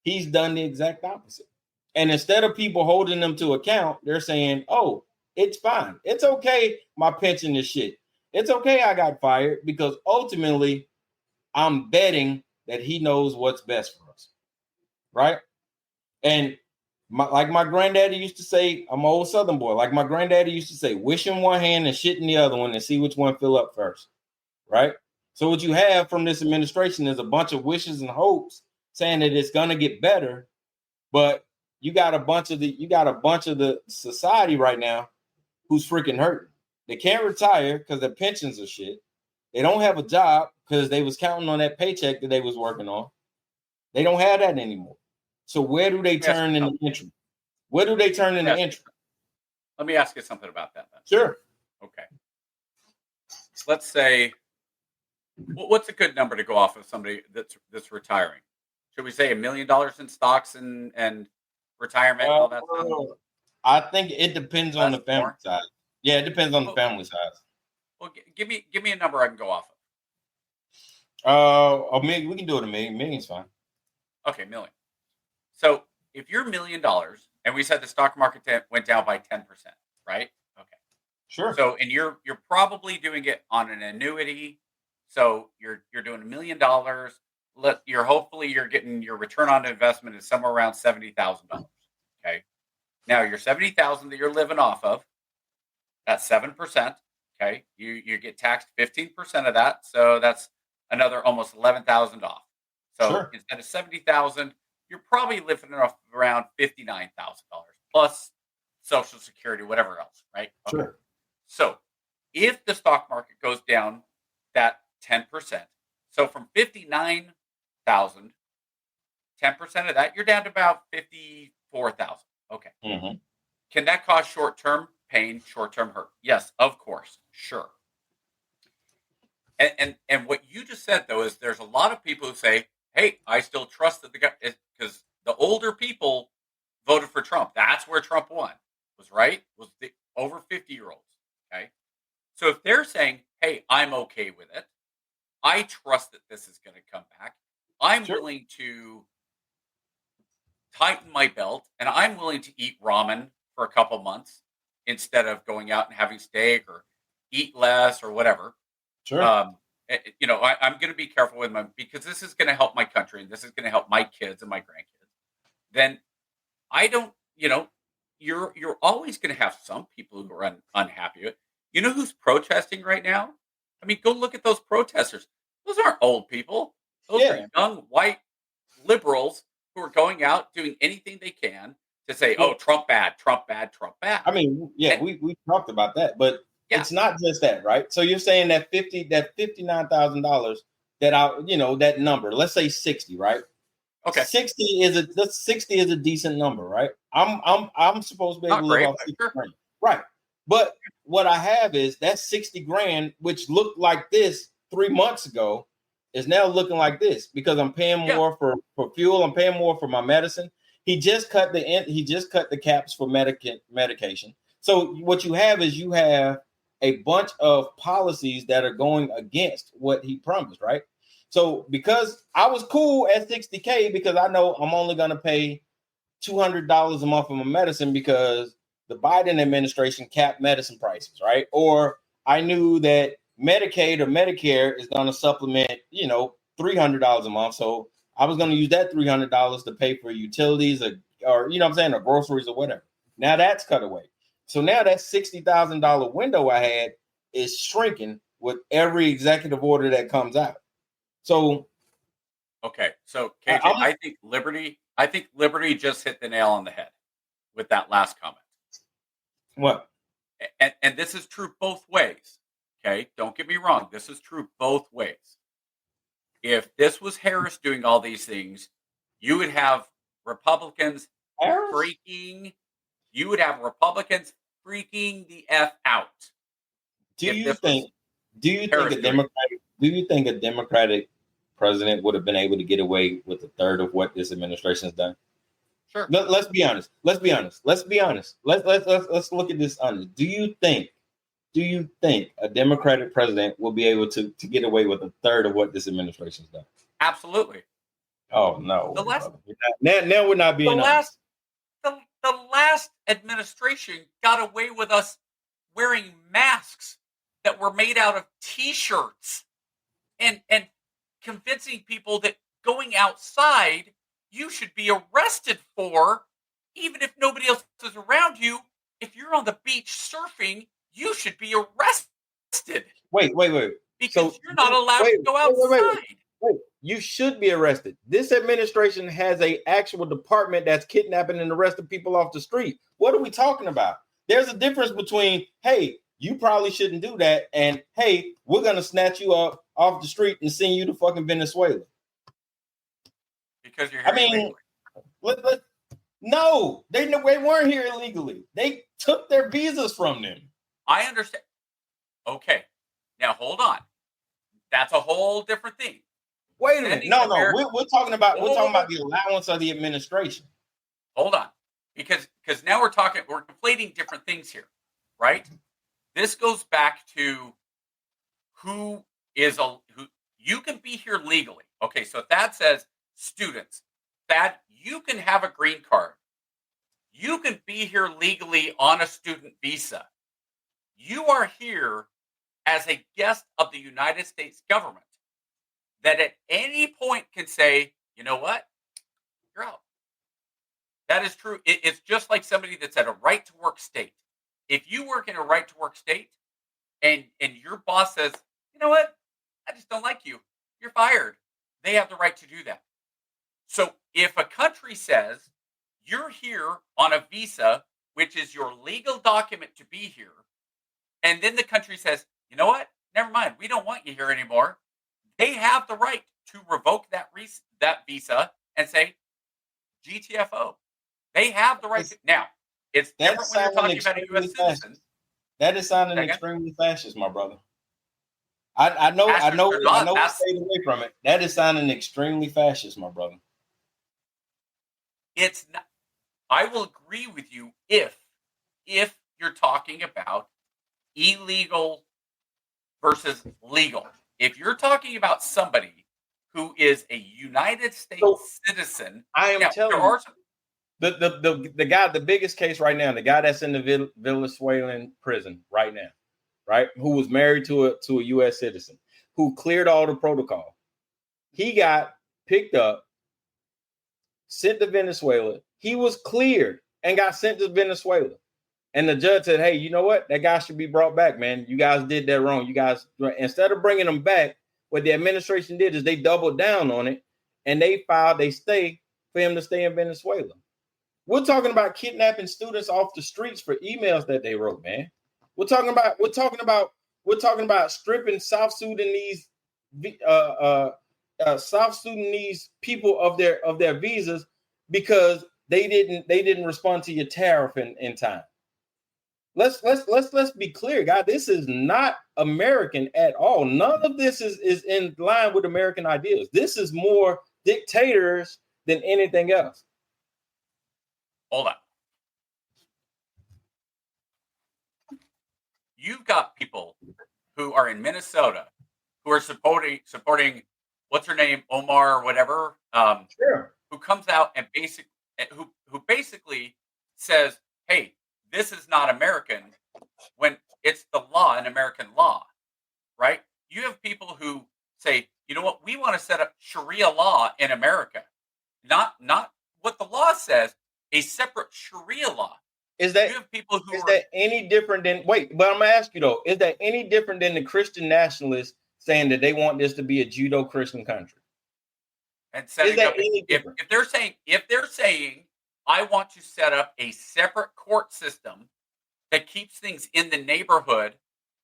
he's done the exact opposite. And instead of people holding them to account, they're saying, oh, it's fine. It's okay, my pension is shit. It's okay I got fired, because ultimately, I'm betting that he knows what's best for us, right? And like my granddaddy used to say, I'm an old Southern boy. Like my granddaddy used to say, wish in one hand and shit in the other one and see which one fill up first, right? So what you have from this administration is a bunch of wishes and hopes saying that it's going to get better, but you got a bunch of the society right now who's freaking hurting. They can't retire because their pensions are shit. They don't have a job because they was counting on that paycheck that they was working on. They don't have that anymore. So where do they turn in the interim? Where do they turn in the interim? Let me ask you something about that then. Sure. Okay. Let's say, what's a good number to go off of somebody that's retiring? Should we say $1 million in stocks and retirement and all that stuff? I think it depends on the family size. Yeah, it depends on the family size. Well, give me a number I can go off of. $1 million. We can do it $1 million. $1 million's fine. Okay, $1 million. So if you're $1 million, and we said the stock market went down by 10%, right? Okay. Sure. So and you're probably doing it on an annuity. So you're doing $1 million. Hopefully you're getting your return on investment is somewhere around $70,000. Okay. Now your $70,000 that you're living off of, that's 7%. Okay. You get taxed 15% of that. So that's another almost $11,000 off. So sure. Instead of $70,000, you're probably living off around $59,000 plus Social Security, whatever else, right? Okay. Sure. So if the stock market goes down that 10%, so from 59,000, 10% of that, you're down to about 54,000. Okay. Mm-hmm. Can that cause short-term pain, short-term hurt? Yes, of course. Sure. And what you just said, though, is there's a lot of people who say, hey, I still trust that the guy, because the older people voted for Trump. That's where Trump won, was the over 50-year-olds. Okay. So if they're saying, hey, I'm okay with it, I trust that this is going to come back, I'm willing to tighten my belt and I'm willing to eat ramen for a couple months instead of going out and having steak or eat less or whatever. Sure. I'm going to be careful with because this is going to help my country and this is going to help my kids and my grandkids. Then I don't, you're always going to have some people who are unhappy with it. You know who's protesting right now? I mean, go look at those protesters. Those aren't old people. Those are young white liberals who are going out doing anything they can to say, oh, Trump bad, Trump bad, Trump bad. I mean, we talked about that, but it's not just that, right? So you're saying that $59,000 that number, let's say 60, right? Okay. 60 is a decent number, right? I'm supposed to be able to live off 60 grand. Right. But what I have is that 60 grand, which looked like this 3 months ago, is now looking like this because I'm paying more for fuel. I'm paying more for my medicine. He just cut the caps for medication. So what you have is a bunch of policies that are going against what he promised, right? So because I was cool at 60K because I know I'm only going to pay $200 a month for my medicine because the Biden administration capped medicine prices, right? Or I knew that Medicaid or Medicare is going to supplement, $300 a month. So I was going to use that $300 to pay for utilities or or groceries or whatever. Now that's cut away. So now that $60,000 window I had is shrinking with every executive order that comes out. So, okay, so KJ, I think Liberty just hit the nail on the head with that last comment. What? And this is true both ways. Okay, don't get me wrong. This is true both ways. If this was Harris doing all these things, you would have Republicans freaking. You would have Republicans freaking the F out. Do you think a Democratic president would have been able to get away with a third of what this administration has done? Sure. Let's be honest. Let's look at this honest. Do you think a Democratic president will be able to get away with a third of what this administration has done? Absolutely. Oh no. Now we're not being honest. The last administration got away with us wearing masks that were made out of T-shirts and convincing people that going outside you should be arrested for, even if nobody else is around you. If you're on the beach surfing, you should be arrested. Wait. Because you're not allowed to go outside. Wait. You should be arrested. This administration has an actual department that's kidnapping and arresting people off the street. What are we talking about? There's a difference between, hey, you probably shouldn't do that, and hey, we're gonna snatch you up off the street and send you to fucking Venezuela. Because you're here illegally. No, they weren't here illegally. They took their visas from them. I understand. Okay, now hold on. That's a whole different thing. Wait a minute. No. We're talking about the allowance of the administration. Hold on, because now we're conflating different things here, right? This goes back to who you can be here legally. Okay, so if that says students, that you can have a green card. You can be here legally on a student visa. You are here as a guest of the United States government that at any point can say, you know what? You're out. That is true. It's just like somebody that's at a right to work state. If you work in a right to work state and your boss says, you know what? I just don't like you. You're fired. They have the right to do that. So if a country says you're here on a visa, which is your legal document to be here, and then the country says, you know what? Never mind. We don't want you here anymore. They have the right to revoke that visa and say, GTFO. They have the right to. Now, it's different when you're talking about a U.S. citizen. That is sounding extremely fascist, my brother. I know. We stayed away from it. That is sounding extremely fascist, my brother. It's not. I will agree with you if you're talking about illegal versus legal. If you're talking about somebody who is a United States citizen, I am telling you, the guy, the biggest case right now, the guy that's in the Venezuelan prison right now, right, who was married to a U.S. citizen, who cleared all the protocol. He got picked up, sent to Venezuela. He was cleared and got sent to Venezuela. And the judge said, hey, you know what? That guy should be brought back, man. You guys did that wrong. You guys, instead of bringing him back, what the administration did is they doubled down on it and they filed a stay for him to stay in Venezuela. We're talking about kidnapping students off the streets for emails that they wrote, man. We're talking about stripping South Sudanese people of their visas because they didn't respond to your tariff in time. Let's be clear, guys. This is not American at all. None of this is in line with American ideals. This is more dictators than anything else. Hold on. You've got people who are in Minnesota who are supporting what's her name, Omar or whatever, sure, who comes out and who basically says, hey, this is not American when it's the law and American law, right? You have people who say, you know what, we want to set up Sharia law in America. Not what the law says, a separate Sharia law. Is that You have people who is are that any different than but I'm gonna ask you though, is that any different than the Christian nationalists saying that they want this to be a Judo-Christian country? and Is setting that up any if different? they're saying I want to set up a separate court system that keeps things in the neighborhood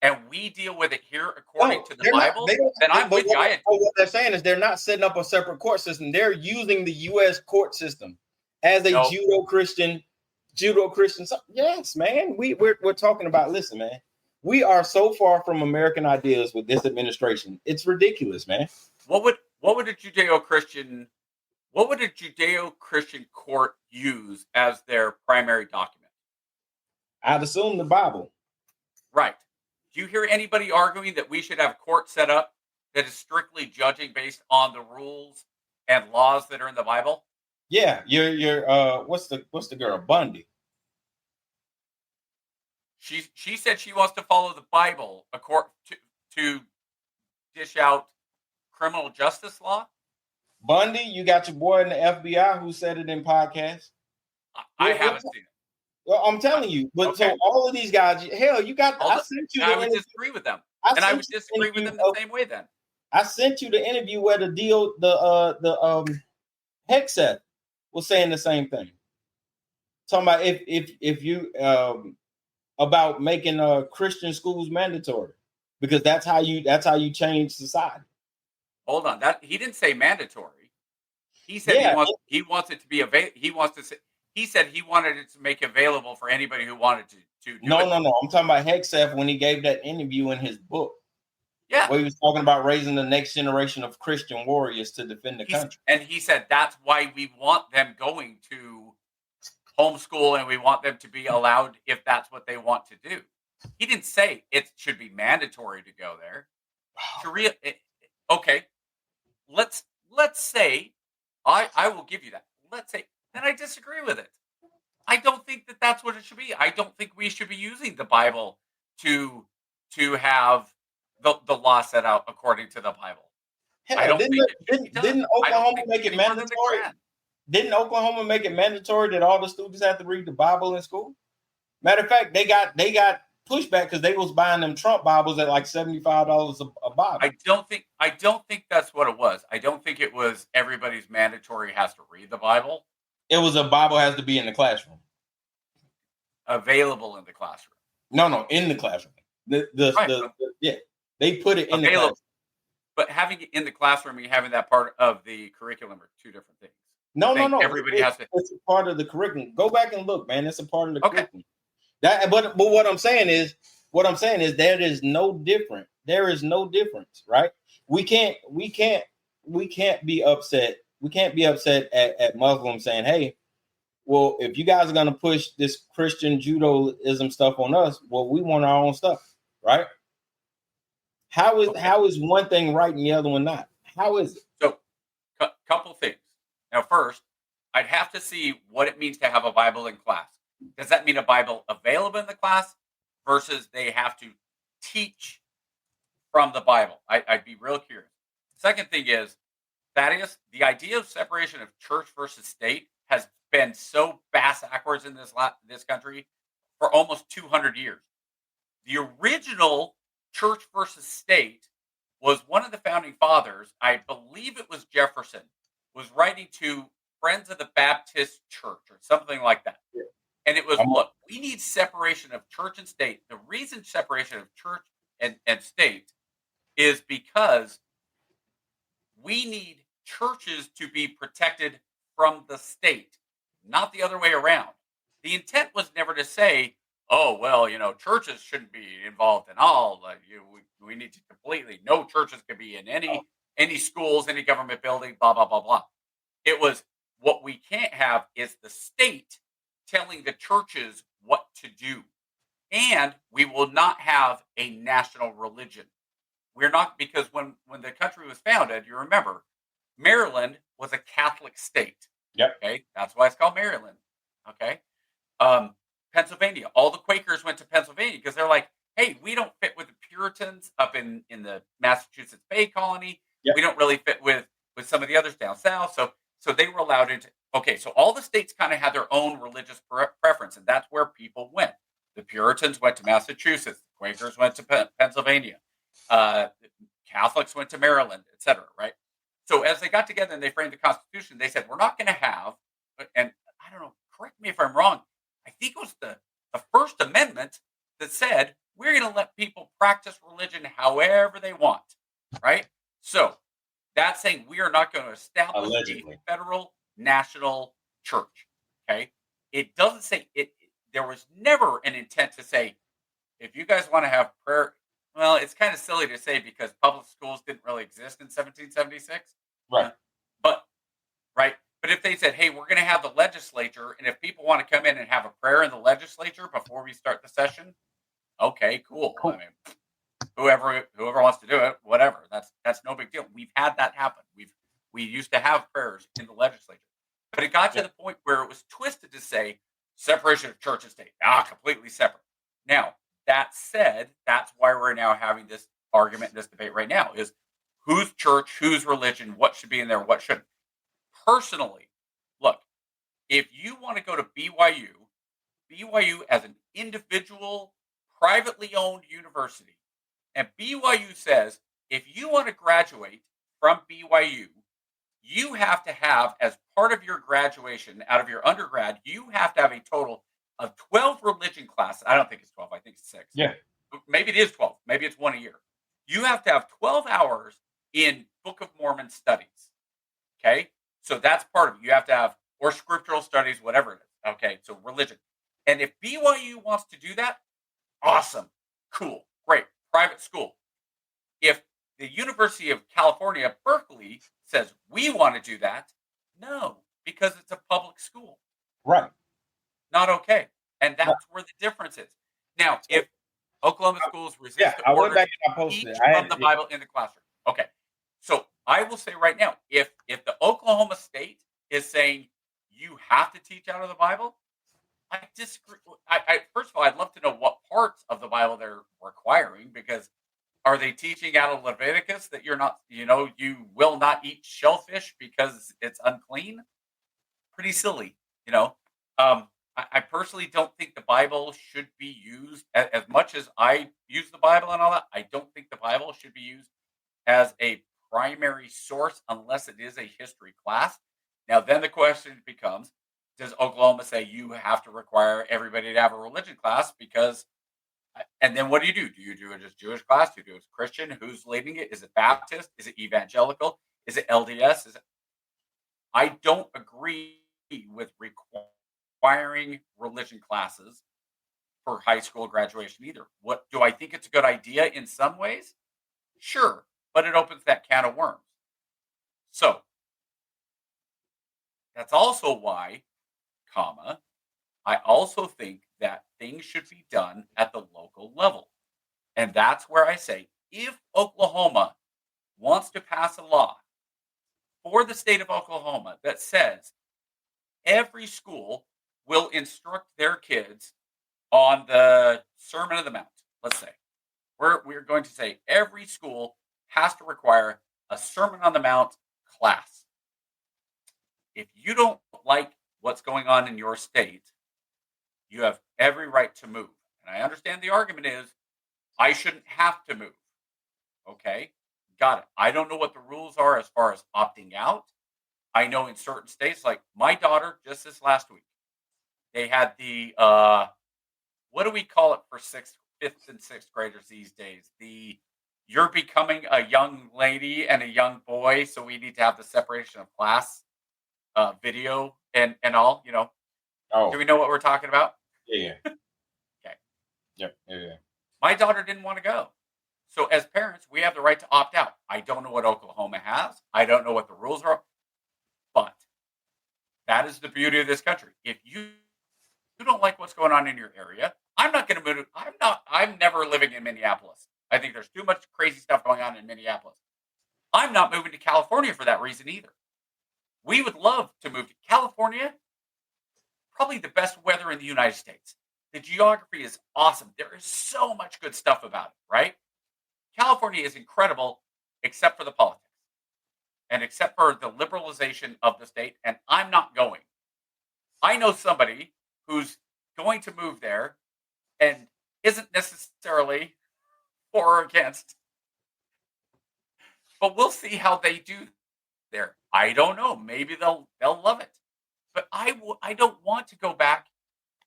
and we deal with it here according No, to the they're not. Bible, They don't. then I'm But with you. what they're saying is they're not setting up a separate court system. They're using the U.S. court system as a No. Judo-Christian. Yes, man. We're talking about. Listen, man. We are so far from American ideas with this administration. It's ridiculous, man. What would a Judeo-Christian court use as their primary document? I'd assume the Bible. Right. Do you hear anybody arguing that we should have court set up that is strictly judging based on the rules and laws that are in the Bible? Yeah, you're what's the girl Bundy? She said she wants to follow the Bible to dish out criminal justice law. Bundy, you got your boy in the FBI who said it in podcasts. I haven't seen it. Well, I'm telling you, but Okay. so all of these guys, hell, you got. I sent you. I would disagree with them, and I would disagree with them the same way. Then I sent you the interview where the Hexeth was saying the same thing, talking about if you about making Christian schools mandatory because that's how you change society. hold on, that he didn't say mandatory. He said he wants it to be he said he wanted it to make available for anybody who wanted to do it. No. I'm talking about Hexeth when he gave that interview in his book. Yeah. Where he was talking about raising the next generation of Christian warriors to defend the country. And he said that's why we want them going to homeschool and we want them to be allowed if that's what they want to do. He didn't say it should be mandatory to go there. Sharia, okay. Let's say I will give you that. Let's say then I disagree with it. I don't think that that's what it should be. I don't think we should be using the Bible to have the law set out according to the Bible. Hell, I don't think didn't Oklahoma make it mandatory? Didn't Oklahoma make it mandatory that all the students have to read the Bible in school? Matter of fact, they got pushback because they was buying them Trump Bibles at like $75 a Bible. I don't think that's what it was. I don't think it was everybody's mandatory has to read the Bible. It was a Bible has to be in the classroom. Available in the classroom. No, in the classroom. They put it in the classroom. But having it in the classroom and having that part of the curriculum are two different things. No. Everybody has to. It's a part of the curriculum. Go back and look, man. It's a part of the curriculum. But what I'm saying is there is no difference. There is no difference, right? We can't be upset. We can't be upset at Muslims saying, "Hey, well, if you guys are gonna push this Christian Judaism stuff on us, well, we want our own stuff, right?" How is one thing right and the other one not? How is it? So, couple things. Now, first, I'd have to see what it means to have a Bible in class. Does that mean a Bible available in the class versus they have to teach from the Bible? I'd be real curious. Second thing is, Thaddeus, the idea of separation of church versus state has been so backwards in this country for almost 200 years. The original church versus state was one of the founding fathers, I believe it was Jefferson, was writing to Friends of the Baptist Church or something like that. Yeah. And it was, look, we need separation of church and state. The reason separation of church and state is because we need churches to be protected from the state, not the other way around. The intent was never to say, oh, well, churches shouldn't be involved in all. We need to completely, no churches could be in any schools, any government building, blah, blah, blah, blah. It was what we can't have is the state telling the churches what to do. And we will not have a national religion. We're not, because when the country was founded, you remember, Maryland was a Catholic state. Yep. Okay. That's why it's called Maryland. Okay. Pennsylvania, all the Quakers went to Pennsylvania because they're like, hey, we don't fit with the Puritans up in the Massachusetts Bay Colony. Yep. We don't really fit with some of the others down south. So they were allowed into Okay, so all the states kind of had their own religious preference, and that's where people went. The Puritans went to Massachusetts, the Quakers went to Pennsylvania, Catholics went to Maryland, etc. Right? So as they got together and they framed the Constitution, they said, we're not going to have, and I don't know, correct me if I'm wrong, I think it was the First Amendment that said, we're going to let people practice religion however they want, right? So that's saying we are not going to establish Allegedly. a federal national church, okay? It doesn't say, there was never an intent to say, if you guys want to have prayer, well, it's kind of silly to say because public schools didn't really exist in 1776. Right. But, right. But if they said, hey, we're going to have the legislature, and if people want to come in and have a prayer in the legislature before we start the session, okay, cool. I mean, whoever wants to do it, whatever. That's no big deal. We've had that happen. We used to have prayers in the legislature. But it got to the point where it was twisted to say separation of church and state. Completely separate. Now, that said, that's why we're now having this argument, this debate right now is whose church, whose religion, what should be in there, what shouldn't. Personally, look, if you want to go to BYU as an individual, privately owned university, and BYU says if you want to graduate from BYU, you have to have, as part of your graduation out of your undergrad, you have to have a total of 12 religion classes. I don't think it's 12. I think it's 6. Yeah. Maybe it is 12. Maybe it's one a year. You have to have 12 hours in Book of Mormon studies. Okay? So that's part of it. You have to have, or scriptural studies, whatever it is. Okay? So religion. And if BYU wants to do that, awesome. Cool. Great. Private school. If the University of California, Berkeley, says we want to do that, no, because it's a public school. Right. Not okay. And that's where the difference is. Now, if Oklahoma schools resist I the went order back and I to posted teach it. from the Bible in the classroom. Okay. So I will say right now, if the Oklahoma State is saying you have to teach out of the Bible, I disagree. I first of all, I'd love to know what parts of the Bible they're requiring, because are they teaching out of Leviticus that you're not, you will not eat shellfish because it's unclean? Pretty silly, I personally don't think the Bible should be used as much as I use the Bible and all that. I don't think the Bible should be used as a primary source unless it is a history class. Now, then the question becomes, does Oklahoma say you have to require everybody to have a religion class? Because, and then what do? Do you do it as Jewish class? Do you do it as Christian? Who's leading it? Is it Baptist? Is it evangelical? Is it LDS? I don't agree with requiring religion classes for high school graduation either. What do I think it's a good idea in some ways? Sure, but it opens that can of worms. So that's also why, I also think that things should be done at the local level. And that's where I say, if Oklahoma wants to pass a law for the state of Oklahoma that says every school will instruct their kids on the Sermon on the Mount, let's say, we're going to say every school has to require a Sermon on the Mount class. If you don't like what's going on in your state, you have every right to move. And I understand the argument is, I shouldn't have to move. Okay, got it. I don't know what the rules are as far as opting out. I know in certain states, like my daughter, just this last week, they had the, what do we call it for fifth and sixth graders these days? You're becoming a young lady and a young boy, so we need to have the separation of class video and all, Oh, Do we know what we're talking about? yeah. Okay. Yep. Yeah. My daughter didn't want to go. So as parents, we have the right to opt out. I don't know what Oklahoma has. I don't know what the rules are. But that is the beauty of this country. If you don't like what's going on in your area, I'm not going to move. I'm never living in Minneapolis. I think there's too much crazy stuff going on in Minneapolis. I'm not moving to California for that reason either. We would love to move to California. Probably the best weather in the United States. The geography is awesome. There is so much good stuff about it, right? California is incredible, except for the politics. and except for the liberalization of the state, and I'm not going. I know somebody who's going to move there and isn't necessarily for or against, but we'll see how they do there. I don't know. Maybe they'll love it, but I don't want to go back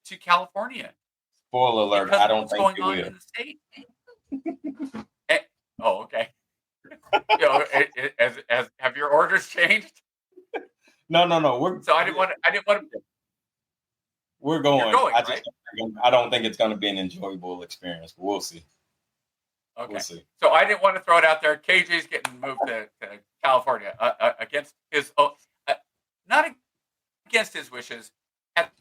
to California. Spoiler alert, Because I of don't what's think going you on will. in the state. Eh, oh, okay. Have your orders changed? No. So I didn't want to. We're going. You're going, right? I don't think it's going to be an enjoyable experience, but we'll see. Okay. We'll see. So I didn't want to throw it out there. KJ's getting moved to California against his, not against his wishes, at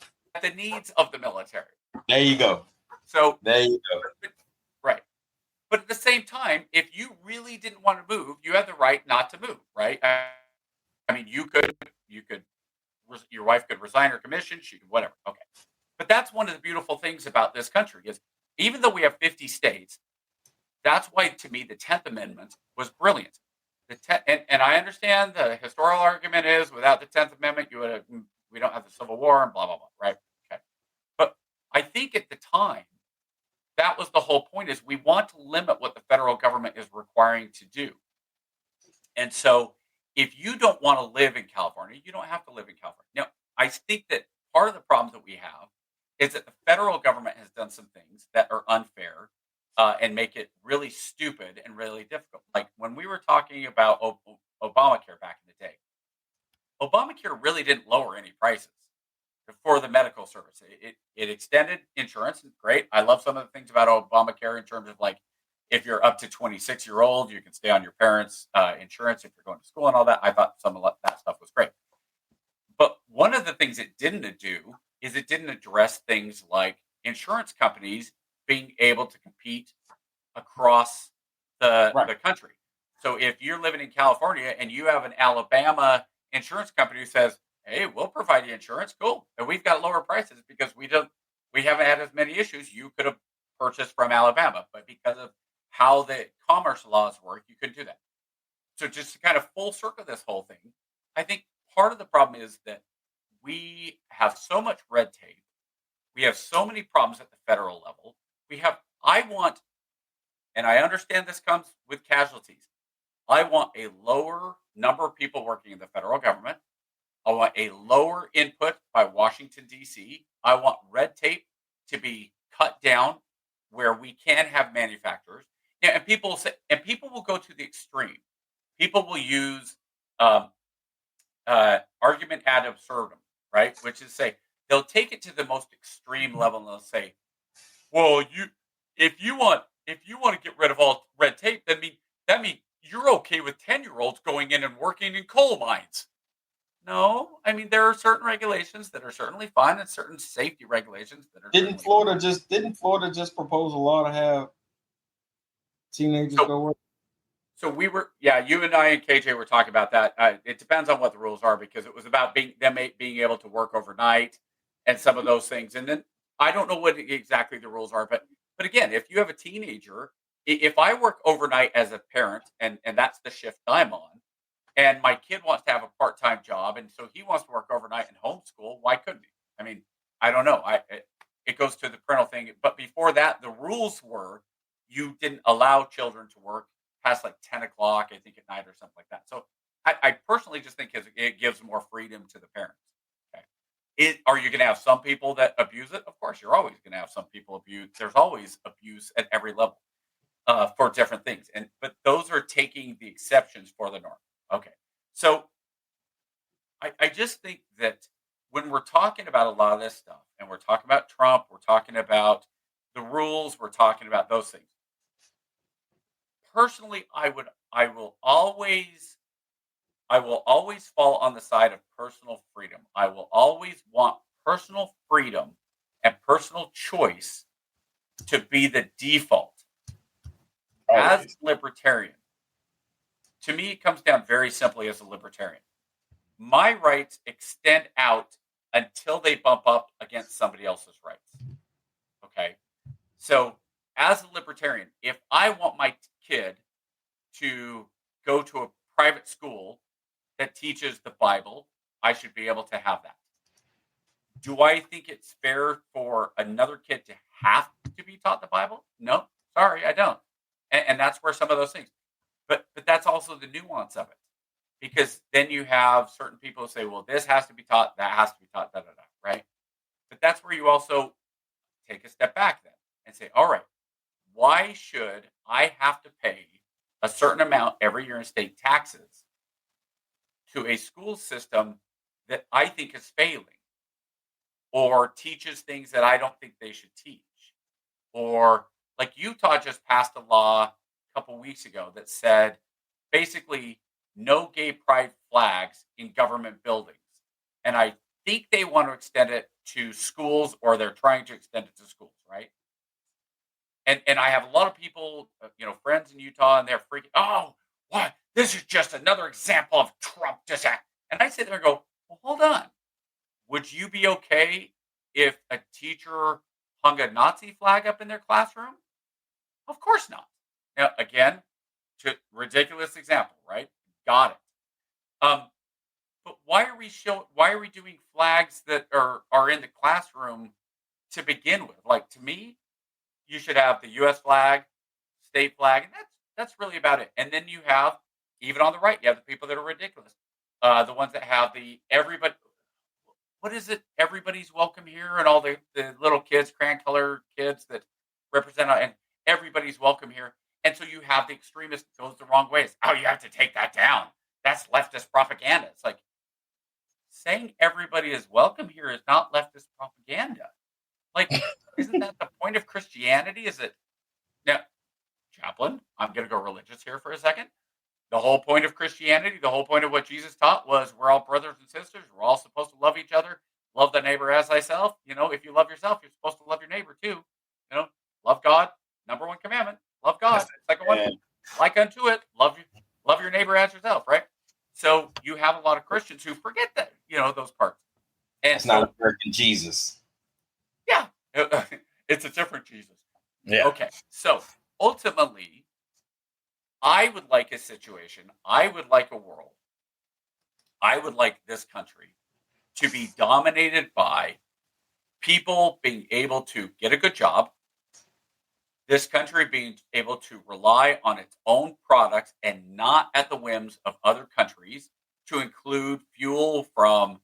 the needs of the military. There you go. So there you go. Right. But at the same time, if you really didn't want to move, you had the right not to move, right? I mean, you could, your wife could resign her commission, she could, whatever. Okay. But that's one of the beautiful things about this country is even though we have 50 states, that's why to me the 10th Amendment was brilliant. And I understand the historical argument is without the 10th Amendment, we don't have the Civil War and blah, blah, blah, right? Okay. But I think at the time, that was the whole point is we want to limit what the federal government is requiring to do. And so if you don't want to live in California, you don't have to live in California. Now, I think that part of the problems that we have is that the federal government has done some things that are unfair and make it really stupid and really difficult. Like when we were talking about Obamacare back in the day, Obamacare really didn't lower any prices for the medical service. It extended insurance. Great. I love some of the things about Obamacare in terms of like, if you're up to 26-year-old, you can stay on your parents' insurance if you're going to school and all that. I thought some of that stuff was great. But one of the things it didn't do is it didn't address things like insurance companies being able to compete across the country. So if you're living in California and you have an Alabama insurance company who says, hey, we'll provide you insurance, cool. And we've got lower prices because we haven't had as many issues. You could have purchased from Alabama, but because of how the commerce laws work, you couldn't do that. So just to kind of full circle this whole thing, I think part of the problem is that we have so much red tape. We have so many problems at the federal level. And I understand this comes with casualties. I want a lower number of people working in the federal government. I want a lower input by Washington, D.C. I want red tape to be cut down where we can have manufacturers. Yeah, and people will go to the extreme. People will use argument ad absurdum, right? Which is say they'll take it to the most extreme level and they'll say, "Well, if you want to get rid of all red tape, that means you're okay with 10-year-olds going in and working in coal mines." No, I mean there are certain regulations that are certainly fine, and certain safety regulations that are. Didn't Florida just propose a law to have teenagers go work? So you and I and KJ were talking about that. It depends on what the rules are because it was about being able to work overnight and some of those things. And then I don't know what exactly the rules are, but again, if you have a teenager, if I work overnight as a parent and that's the shift I'm on, and my kid wants to have a part-time job, and so he wants to work overnight and homeschool, why couldn't he? I mean, I don't know. It goes to the parental thing. But before that, the rules were you didn't allow children to work past like 10 o'clock, I think, at night or something like that. So I personally just think it gives more freedom to the parents. Okay. Are you going to have some people that abuse it? Of course, you're always going to have some people abuse. There's always abuse at every level for different things. But those are taking the exceptions for the norm. Okay. So I just think that when we're talking about a lot of this stuff and we're talking about Trump, we're talking about the rules, we're talking about those things. Personally, I will always fall on the side of personal freedom. I will always want personal freedom and personal choice to be the default. As libertarian, to me, it comes down very simply as a libertarian. My rights extend out until they bump up against somebody else's rights. Okay? So, as a libertarian, if I want my kid to go to a private school that teaches the Bible, I should be able to have that. Do I think it's fair for another kid to have to be taught the Bible? No, sorry, I don't. And that's where some of those things. But that's also the nuance of it, because then you have certain people who say, well, this has to be taught, that has to be taught, right? But that's where you also take a step back then and say, all right, why should I have to pay a certain amount every year in state taxes to a school system that I think is failing, or teaches things that I don't think they should teach? Or like Utah just passed a law a couple weeks ago that said basically no gay pride flags in government buildings. And I think they want to extend it to schools, or they're trying to extend it to schools, right? And I have a lot of people, friends in Utah, and they're freaking, oh, what? This is just another example of Trump just act. And I sit there and go, well, hold on. Would you be okay if a teacher hung a Nazi flag up in their classroom? Of course not. Now, again, ridiculous example, right? Got it. But why are we doing flags that are in the classroom to begin with? Like, to me, you should have the U.S. flag, state flag, and that's really about it. And then you have, even on the right, you have the people that are ridiculous. The ones that have everybody. What is it? Everybody's welcome here, and all the little kids, crayon color kids that represent, and everybody's welcome here. And so you have the extremist that goes the wrong way. It's, oh, you have to take that down. That's leftist propaganda. It's like, saying everybody is welcome here is not leftist propaganda. Like, isn't that the point of Christianity? Is it now, chaplain? I'm going to go religious here for a second. The whole point of Christianity, the whole point of what Jesus taught was we're all brothers and sisters. We're all supposed to love each other, love the neighbor as thyself. If you love yourself, you're supposed to love your neighbor too. Love God, number one commandment. Love God. Second one, like unto it, love your neighbor as yourself, right? So you have a lot of Christians who forget that, those parts. And it's not American Jesus. Yeah, it's a different Jesus. Yeah. Okay, so ultimately, I would like a situation, I would like a world, I would like this country to be dominated by people being able to get a good job, this country being able to rely on its own products and not at the whims of other countries, to include fuel from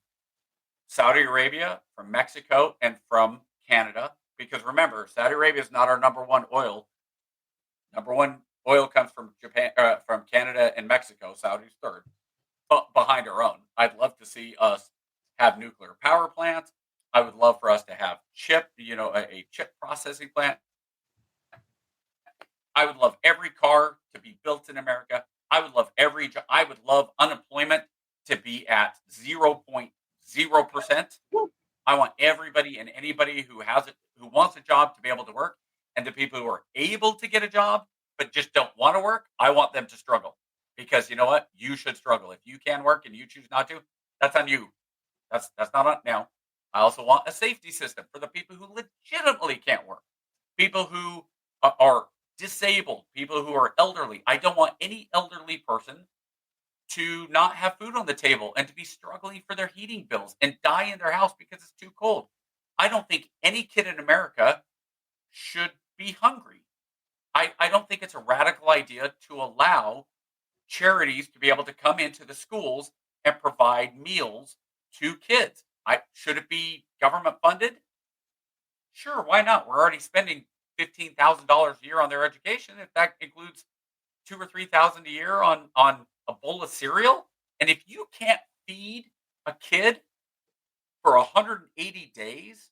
Saudi Arabia, from Mexico, and from Canada. Because remember, Saudi Arabia is not our number one oil. Number one oil comes from Japan, from Canada and Mexico. Saudi's third, but behind our own. I'd love to see us have nuclear power plants. I would love for us to have a chip processing plant. I would love every car to be built in America. I would love I would love unemployment to be at 0.0%. I want everybody and anybody who wants a job to be able to work, and the people who are able to get a job but just don't want to work, I want them to struggle. Because you know what? You should struggle. If you can work and you choose not to, that's on you. That's not on now. I also want a safety system for the people who legitimately can't work. People who are disabled, people who are elderly. I don't want any elderly person to not have food on the table and to be struggling for their heating bills and die in their house because it's too cold. I don't think any kid in America should be hungry. I don't think it's a radical idea to allow charities to be able to come into the schools and provide meals to kids. Should it be government funded? Sure, why not? We're already spending $15,000 a year on their education. If that includes $2,000 or $3,000 a year on a bowl of cereal, and if you can't feed a kid for 180 days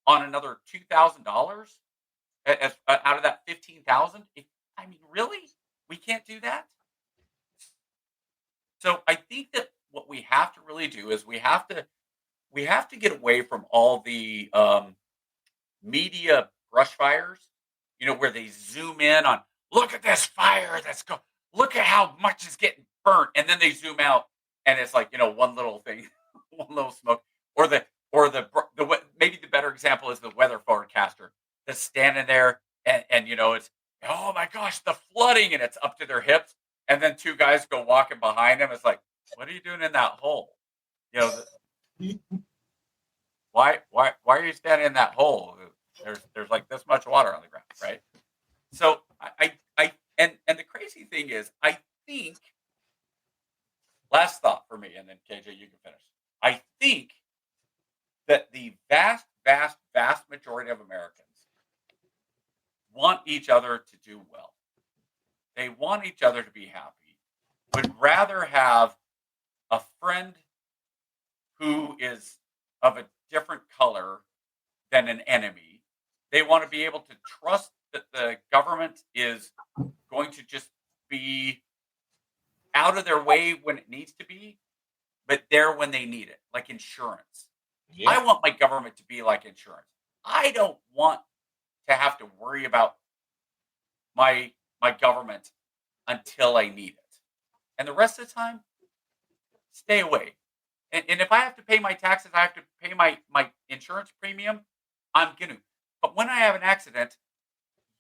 on another $2,000 out of that $15,000, really, we can't do that. So I think that what we have to really do is we have to get away from all the media brush fires, where they zoom in on, look at this fire look at how much is getting burnt, and then they zoom out and it's like, one little thing, one little smoke, or the maybe the better example is the weather forecaster that's standing there and it's, oh my gosh, the flooding, and it's up to their hips, and then two guys go walking behind him. It's like, What are you doing in that hole? You know, why are you standing in that hole? There's like this much water on the ground, right? So and the crazy thing is, I think, last thought for me, and then KJ, you can finish. I think that the vast majority of Americans want each other to do well. They want each other to be happy. Would rather have a friend who is of a different color than an enemy. They want to be able to trust that the government is going to just be out of their way when it needs to be, but there when they need it, like insurance. Yeah. I want my government to be like insurance. I don't want to have to worry about my government until I need it. And the rest of the time, stay away. And if I have to pay my taxes, I have to pay my insurance premium, I'm going to. But when I have an accident,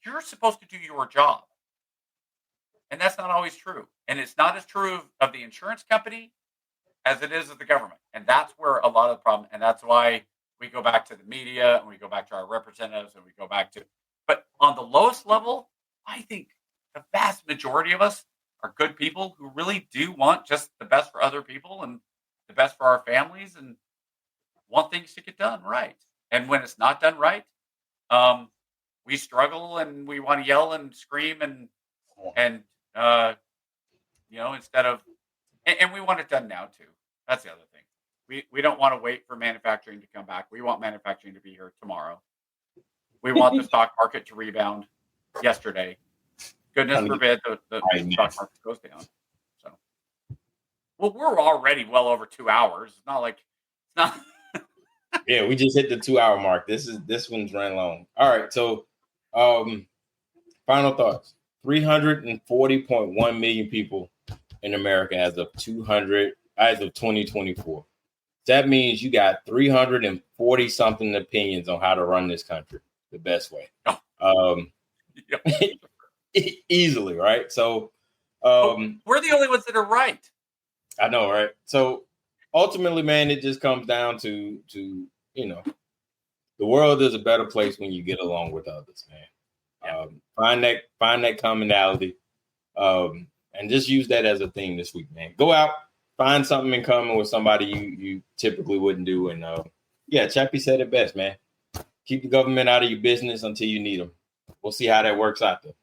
you're supposed to do your job. And that's not always true. And it's not as true of the insurance company as it is of the government. And that's where a lot of the problem, and that's why we go back to the media and we go back to our representatives and we go back to, but on the lowest level, I think the vast majority of us are good people who really do want just the best for other people and the best for our families and want things to get done right. And when it's not done right, we struggle and we want to yell and scream and instead of, and we want it done now too. That's the other thing. We don't want to wait for manufacturing to come back. We want manufacturing to be here tomorrow. We want the stock market to rebound yesterday. Goodness forbid the stock market goes down. So, well, we're already well over 2 hours. It's not. Yeah, we just hit the 2 hour mark. This one's ran long. All right, so final thoughts. 340.1 million people in America as of 2024. That means you got 340 something opinions on how to run this country the best way. Easily, right? So we're the only ones that are right. I know, right? So ultimately, man, it just comes down to the world is a better place when you get along with others, man. Find that commonality, and just use that as a theme this week, man. Go out, find something in common with somebody you typically wouldn't do, and Chappie said it best, man. Keep the government out of your business until you need them. We'll see how that works out there.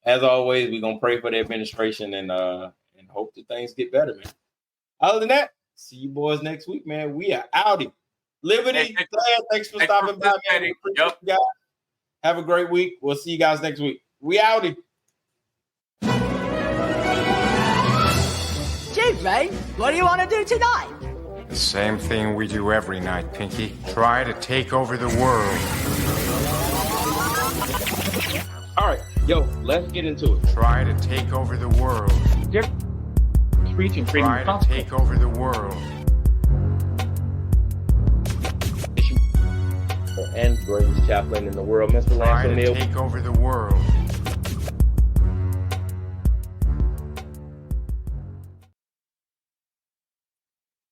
As always, we're gonna pray for the administration and hope that things get better, man. Other than that, see you boys next week, man. We are outie. Liberty, thanks for stopping by, man. Yep. Guys. Have a great week. We'll see you guys next week. We outie. Gee, Ray, what do you want to do tonight? The same thing we do every night, Pinky. Try to take over the world. All right, yo, let's get into it. Try to take over the world. Try to take over the world. And greatest chaplain in the world, Mr. Lance O'Neill. Try to take over the world.